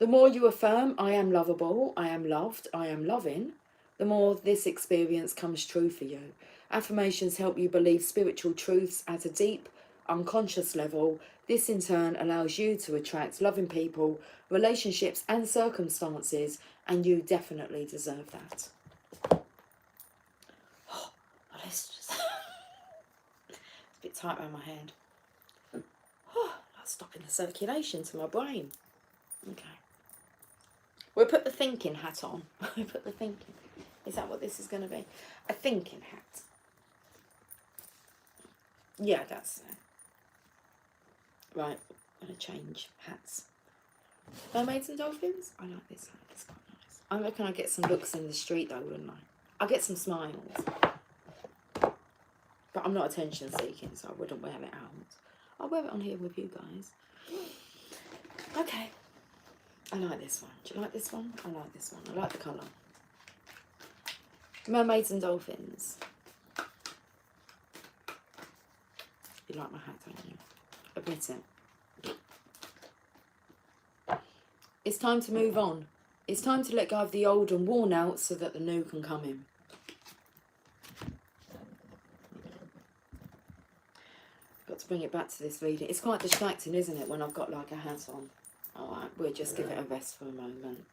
The more you affirm, I am lovable, I am loved, I am loving, the more this experience comes true for you. Affirmations help you believe spiritual truths at a deep, unconscious level. This in turn allows you to attract loving people, relationships and circumstances, and you definitely deserve that. Oh, it's just it's a bit tight around my head. Oh, that's stopping the circulation to my brain. Okay. We'll put the thinking hat on. We'll put the thinking. Is that what this is going to be? A thinking hat. Yeah, that's right. I'm going to change hats. Mermaids and dolphins? I like this hat. It's quite nice. I reckon I'd get some looks in the street though, wouldn't I? I'll get some smiles. But I'm not attention seeking, so I wouldn't wear it out. I'll wear it on here with you guys. Okay. I like this one. Do you like this one? I like this one. I like the colour. Mermaids and dolphins. You like my hat, don't you? Admit it. It's time to move on. It's time to let go of the old and worn out so that the new can come in. Got to bring it back to this reading. It's quite distracting, isn't it, when I've got like a hat on. Alright, we'll just give it a rest for a moment.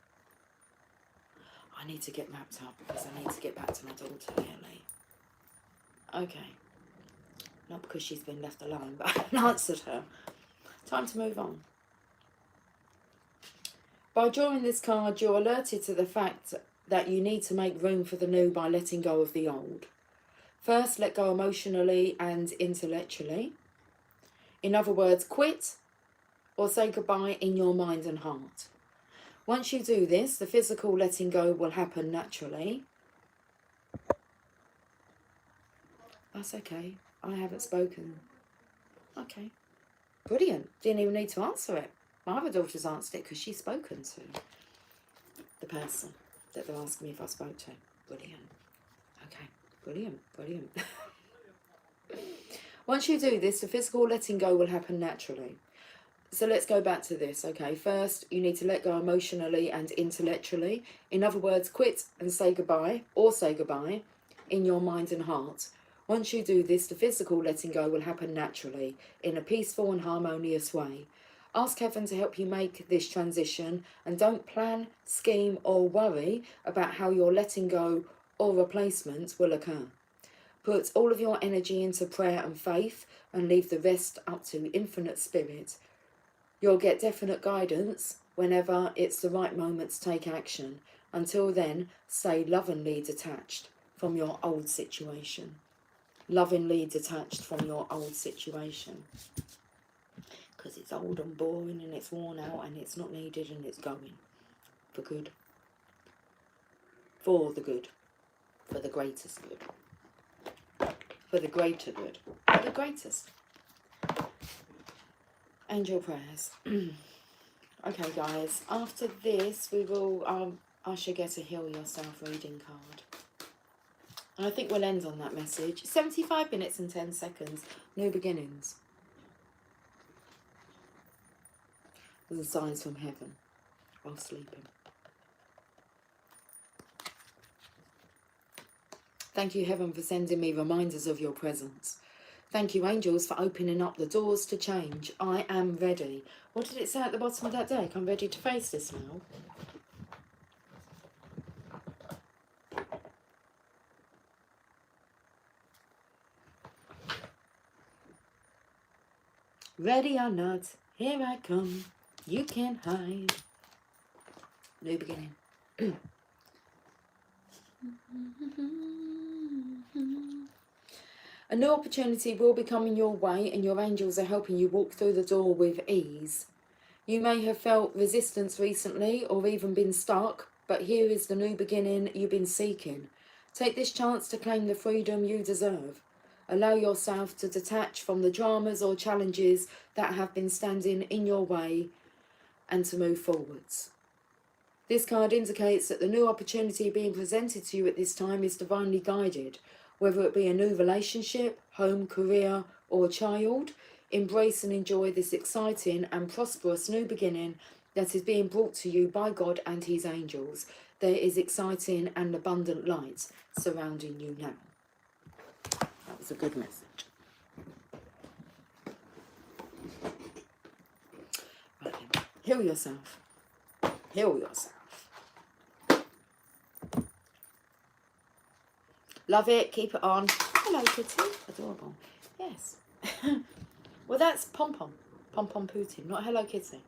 I need to get wrapped up because I need to get back to my daughter, Ellie. Okay. Not because she's been left alone, but I haven't answered her. Time to move on. By drawing this card, you're alerted to the fact that you need to make room for the new by letting go of the old. First, let go emotionally and intellectually. In other words, quit or say goodbye in your mind and heart. Once you do this, the physical letting go will happen naturally. That's okay. I haven't spoken. Okay. Brilliant. Didn't even need to answer it. My other daughter's answered it because she's spoken to the person that they're asking me if I spoke to. Brilliant. Okay. Brilliant. Brilliant. Once you do this, the physical letting go will happen naturally. So let's go back to this, okay? First, you need to let go emotionally and intellectually. In other words, quit and say goodbye, or say goodbye, in your mind and heart. Once you do this, the physical letting go will happen naturally, in a peaceful and harmonious way. Ask heaven to help you make this transition, and don't plan, scheme, or worry about how your letting go or replacement will occur. Put all of your energy into prayer and faith, and leave the rest up to infinite spirit. You'll get definite guidance whenever it's the right moment to take action. Until then, stay lovingly detached from your old situation. Lovingly detached from your old situation. Because it's old and boring and it's worn out and it's not needed and it's going. For good. For the good. For the greatest good. For the greater good. For the greatest. Angel prayers. Okay, guys. After this, we will. I should get a heal yourself reading card, and I think we'll end on that message. 75 minutes and 10 seconds. New beginnings. There's signs from heaven while sleeping. Thank you, Heaven, for sending me reminders of your presence. Thank you, angels, for opening up the doors to change. I am ready. What did it say at the bottom of that deck? I'm ready to face this now. Ready or not, here I come. You can't hide. New beginning. A new opportunity will be coming your way, and your angels are helping you walk through the door with ease. You may have felt resistance recently or even been stuck, but here is the new beginning you've been seeking. Take this chance to claim the freedom you deserve. Allow yourself to detach from the dramas or challenges that have been standing in your way and to move forwards. This card indicates that the new opportunity being presented to you at this time is divinely guided. Whether it be a new relationship, home, career, or child, embrace and enjoy this exciting and prosperous new beginning that is being brought to you by God and his angels. There is exciting and abundant light surrounding you now. That was a good message. Right then. Heal yourself. Heal yourself. Love it. Keep it on. Hello, Kitty. Adorable. Yes. Well, that's Pom-Pom. Pom-Pom Putin, not Hello Kitty.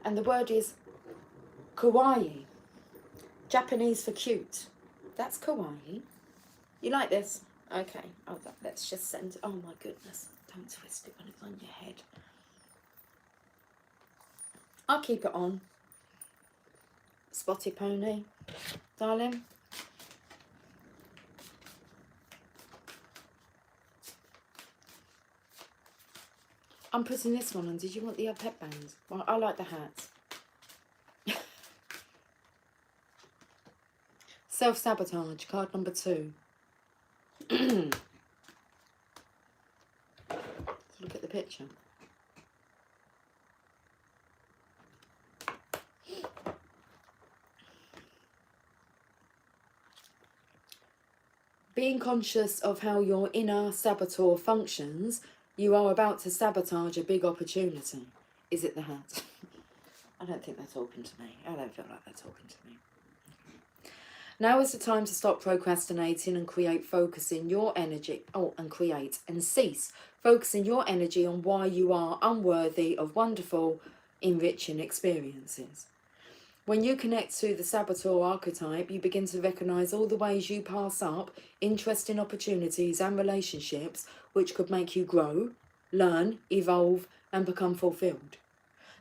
And the word is kawaii. Japanese for cute. That's kawaii. You like this? Okay. Oh, let's just send... Oh, my goodness. Don't twist it when it's on your head. I'll keep it on. Spotty pony. Darling. I'm putting this one on. Did you want the headband? Well, I like the hat. Self-sabotage, card number 2. Let's look at the picture. Being conscious of how your inner saboteur functions, you are about to sabotage a big opportunity. Is it the hat? I don't think they're talking to me. I don't feel like they're talking to me. Now is the time to stop procrastinating and create focus in your energy. And cease focusing your energy on why you are unworthy of wonderful, enriching experiences. When you connect to the saboteur archetype, you begin to recognise all the ways you pass up interesting opportunities and relationships which could make you grow, learn, evolve, and become fulfilled.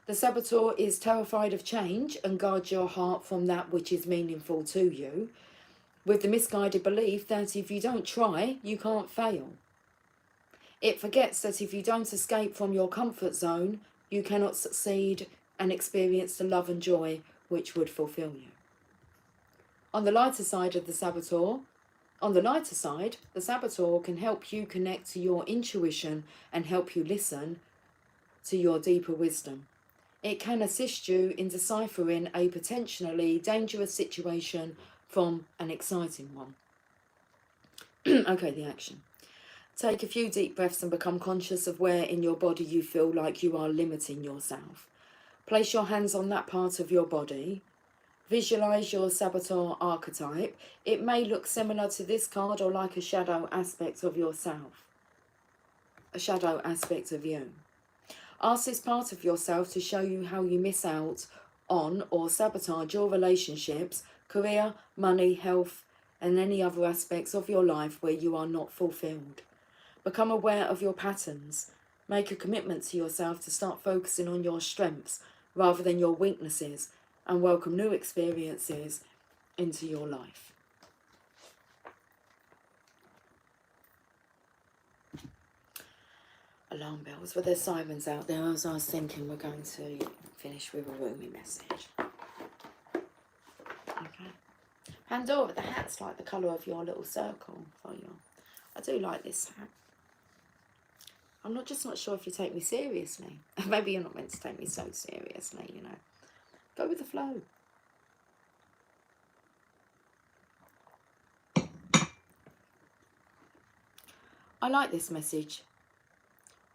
The saboteur is terrified of change and guards your heart from that which is meaningful to you, with the misguided belief that if you don't try, you can't fail. It forgets that if you don't escape from your comfort zone, you cannot succeed and experience the love and joy which would fulfill you. On the lighter side, the saboteur can help you connect to your intuition and help you listen to your deeper wisdom. It can assist you in deciphering a potentially dangerous situation from an exciting one. Okay, the action. Take a few deep breaths and become conscious of where in your body you feel like you are limiting yourself. Place your hands on that part of your body. Visualize your saboteur archetype. It may look similar to this card or like a shadow aspect of yourself. A shadow aspect of you. Ask this part of yourself to show you how you miss out on or sabotage your relationships, career, money, health, and any other aspects of your life where you are not fulfilled. Become aware of your patterns. Make a commitment to yourself to start focusing on your strengths rather than your weaknesses, and welcome new experiences into your life. Alarm bells. Well, there's sirens out there, as I was thinking we're going to finish with a roomy message. Okay. Pandora, the hat's like the colour of your little circle for you. I do like this hat. I'm just not sure if you take me seriously. Maybe you're not meant to take me so seriously, you know. Go with the flow. I like this message.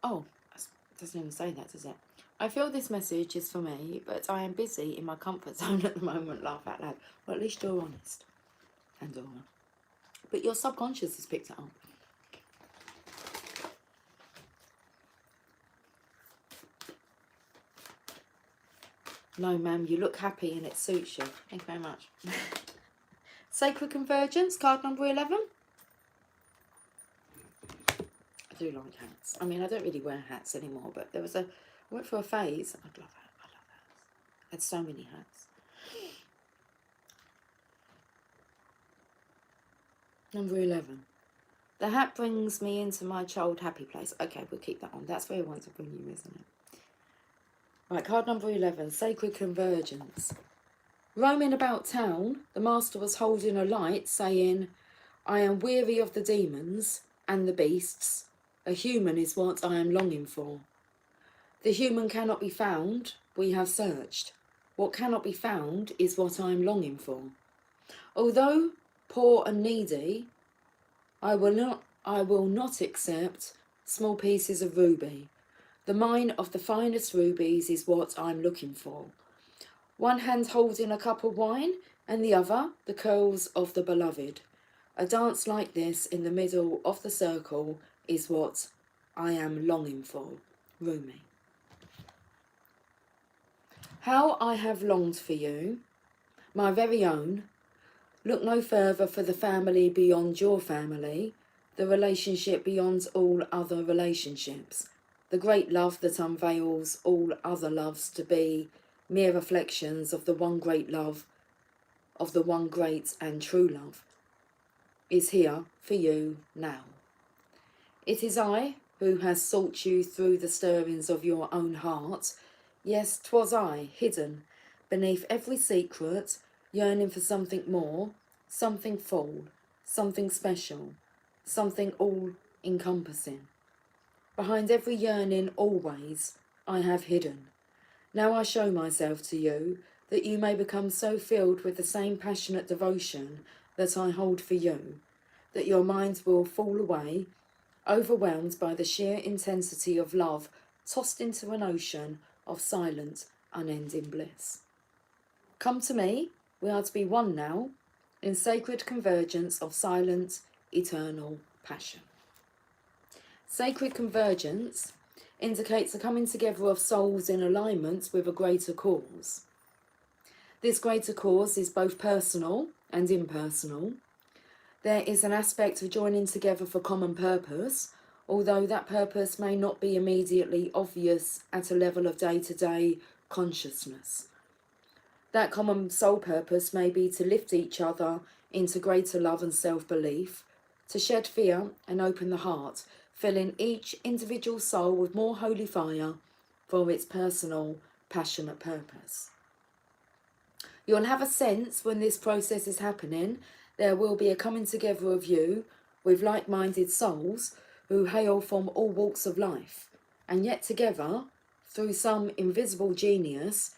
Oh, it doesn't even say that, does it? I feel this message is for me, but I am busy in my comfort zone at the moment. Laugh out loud. Well, at least you're honest. And Dora. But your subconscious has picked it up. No, ma'am, you look happy and it suits you. Thank you very much. Sacred Convergence, card number 11. I do like hats. I mean, I don't really wear hats anymore, but there was I went through a phase. I love hats. I love hats. I had so many hats. Number 11. The hat brings me into my child happy place. Okay, we'll keep that on. That's where I want to bring you, isn't it? Right, card number 11, Sacred Convergence. Roaming about town, the master was holding a light, saying, I am weary of the demons and the beasts. A human is what I am longing for. The human cannot be found, we have searched. What cannot be found is what I am longing for. Although poor and needy, I will not accept small pieces of ruby. The mine of the finest rubies is what I'm looking for. One hand holding a cup of wine, and the other the curls of the beloved. A dance like this in the middle of the circle is what I am longing for. Rumi. How I have longed for you, my very own. Look no further for the family beyond your family, the relationship beyond all other relationships, the great love that unveils all other loves to be mere reflections of the one great love, of the one great and true love, is here for you now. It is I who has sought you through the stirrings of your own heart. Yes, 'twas I, hidden beneath every secret, yearning for something more, something full, something special, something all-encompassing. Behind every yearning always I have hidden. Now I show myself to you, that you may become so filled with the same passionate devotion that I hold for you, that your mind will fall away, overwhelmed by the sheer intensity of love, tossed into an ocean of silent, unending bliss. Come to me, we are to be one now, in sacred convergence of silent, eternal passion. Sacred convergence indicates a coming together of souls in alignment with a greater cause. This greater cause is both personal and impersonal. There is an aspect of joining together for common purpose, although that purpose may not be immediately obvious at a level of day-to-day consciousness. That common soul purpose may be to lift each other into greater love and self-belief, to shed fear and open the heart, filling each individual soul with more holy fire for its personal, passionate purpose. You'll have a sense when this process is happening, there will be a coming together of you with like-minded souls who hail from all walks of life, and yet together, through some invisible genius,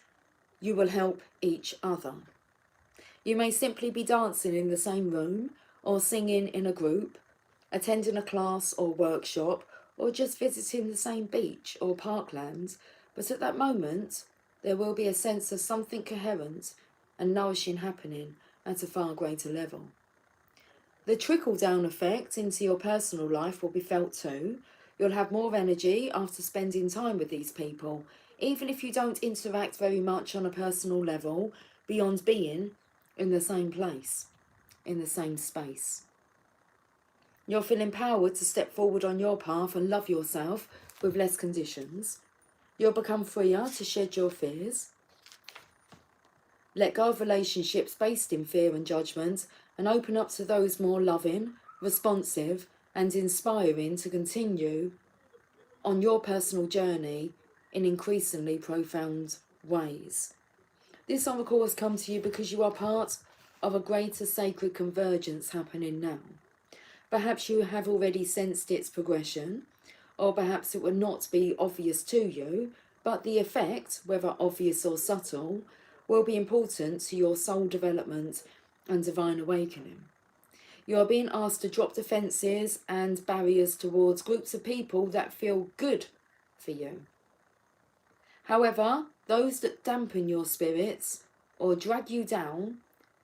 you will help each other. You may simply be dancing in the same room, or singing in a group, attending a class or workshop, or just visiting the same beach or parkland, but at that moment there will be a sense of something coherent and nourishing happening at a far greater level. The trickle-down effect into your personal life will be felt too. You'll have more energy after spending time with these people, even if you don't interact very much on a personal level, beyond being in the same place, in the same space. You'll feel empowered to step forward on your path and love yourself with less conditions. You'll become freer to shed your fears. Let go of relationships based in fear and judgment and open up to those more loving, responsive and inspiring to continue on your personal journey in increasingly profound ways. This oracle has come to you because you are part of a greater sacred convergence happening now. Perhaps you have already sensed its progression, or perhaps it will not be obvious to you, but the effect, whether obvious or subtle, will be important to your soul development and divine awakening. You are being asked to drop defences and barriers towards groups of people that feel good for you. However, those that dampen your spirits or drag you down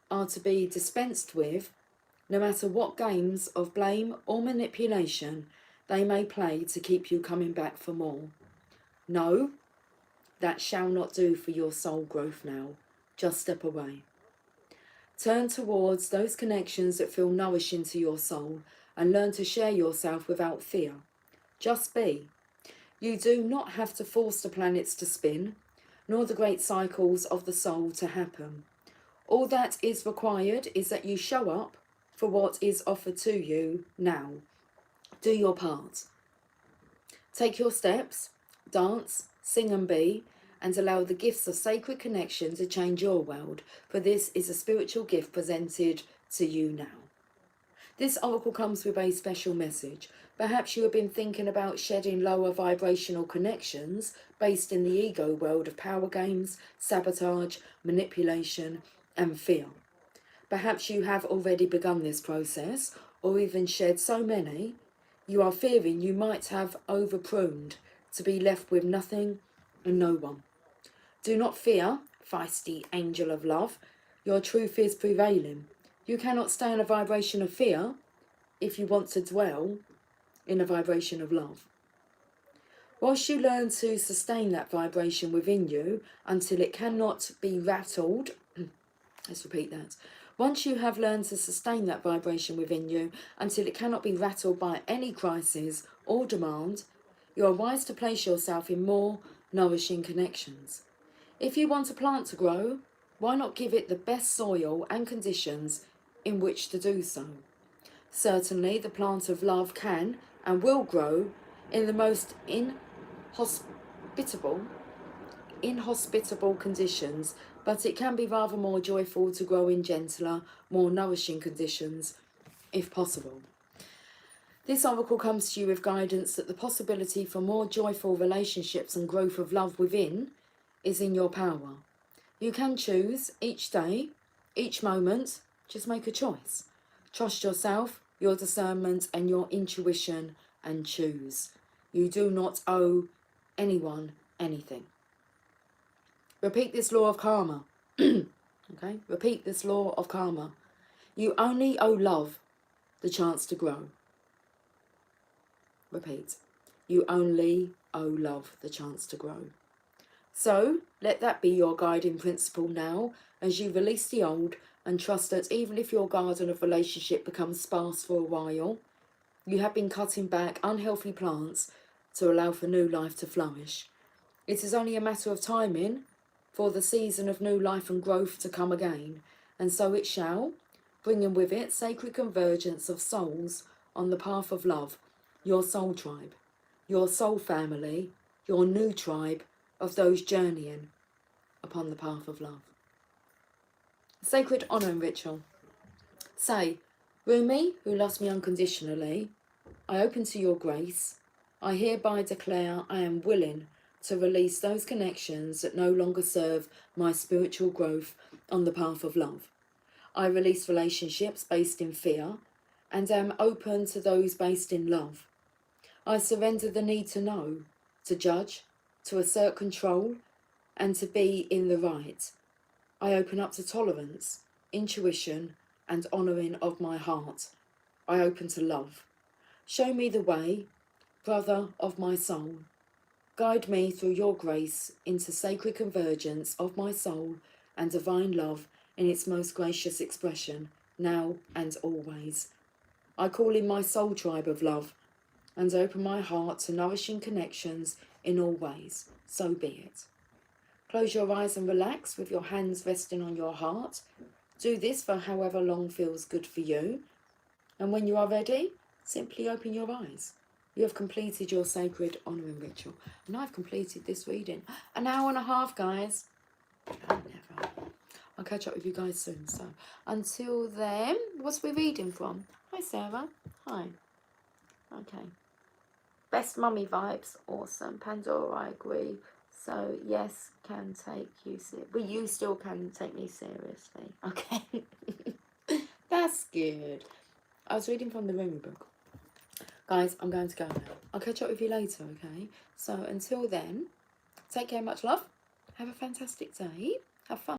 are to be dispensed with, no matter what games of blame or manipulation they may play to keep you coming back for more. No, that shall not do for your soul growth now. Just step away. Turn towards those connections that feel nourishing to your soul and learn to share yourself without fear. Just be. You do not have to force the planets to spin, nor the great cycles of the soul to happen. All that is required is that you show up for what is offered to you now. Do your part. Take your steps, dance, sing and be, and allow the gifts of sacred connection to change your world, for this is a spiritual gift presented to you now. This oracle comes with a special message. Perhaps you have been thinking about shedding lower vibrational connections based in the ego world of power games, sabotage, manipulation, and fear. Perhaps you have already begun this process, or even shed so many, you are fearing you might have over-pruned to be left with nothing and no one. Do not fear, feisty angel of love. Your truth is prevailing. You cannot stay in a vibration of fear if you want to dwell in a vibration of love. Whilst you learn to sustain that vibration within you until it cannot be rattled, let's repeat that. Once you have learned to sustain that vibration within you until it cannot be rattled by any crisis or demand, you are wise to place yourself in more nourishing connections. If you want a plant to grow, why not give it the best soil and conditions in which to do so? Certainly, the plant of love can and will grow in the most inhospitable conditions, but it can be rather more joyful to grow in gentler, more nourishing conditions, if possible. This oracle comes to you with guidance that the possibility for more joyful relationships and growth of love within is in your power. You can choose each day, each moment, just make a choice. Trust yourself, your discernment and your intuition and choose. You do not owe anyone anything. Repeat this law of karma. Okay? Repeat this law of karma. You only owe love the chance to grow. Repeat. You only owe love the chance to grow. So, let that be your guiding principle now as you release the old and trust that even if your garden of relationship becomes sparse for a while, you have been cutting back unhealthy plants to allow for new life to flourish. It is only a matter of timing for the season of new life and growth to come again, and so it shall, bringing with it sacred convergence of souls on the path of love, your soul tribe, your soul family, your new tribe of those journeying upon the path of love. Sacred honour and ritual. Say, Rumi, who loves me unconditionally, I open to your grace. I hereby declare I am willing to release those connections that no longer serve my spiritual growth on the path of love. I release relationships based in fear and am open to those based in love. I surrender the need to know, to judge, to assert control, and to be in the right. I open up to tolerance, intuition, and honouring of my heart. I open to love. Show me the way, brother of my soul. Guide me through your grace into sacred convergence of my soul and divine love in its most gracious expression, now and always. I call in my soul tribe of love and open my heart to nourishing connections in all ways. So be it. Close your eyes and relax with your hands resting on your heart. Do this for however long feels good for you. And when you are ready, simply open your eyes. You have completed your sacred honouring ritual. And I've completed this reading. An hour and a half, guys. Never. I'll catch up with you guys soon. So until then, what's we reading from? Hi, Sarah. Hi. Okay. Best mummy vibes. Awesome. Pandora, I agree. So, yes, can take you seriously. But you still can take me seriously. Okay. That's good. I was reading from the Rumi book. Guys, I'm going to go now. I'll catch up with you later, okay? So until then, take care, much love. Have a fantastic day. Have fun.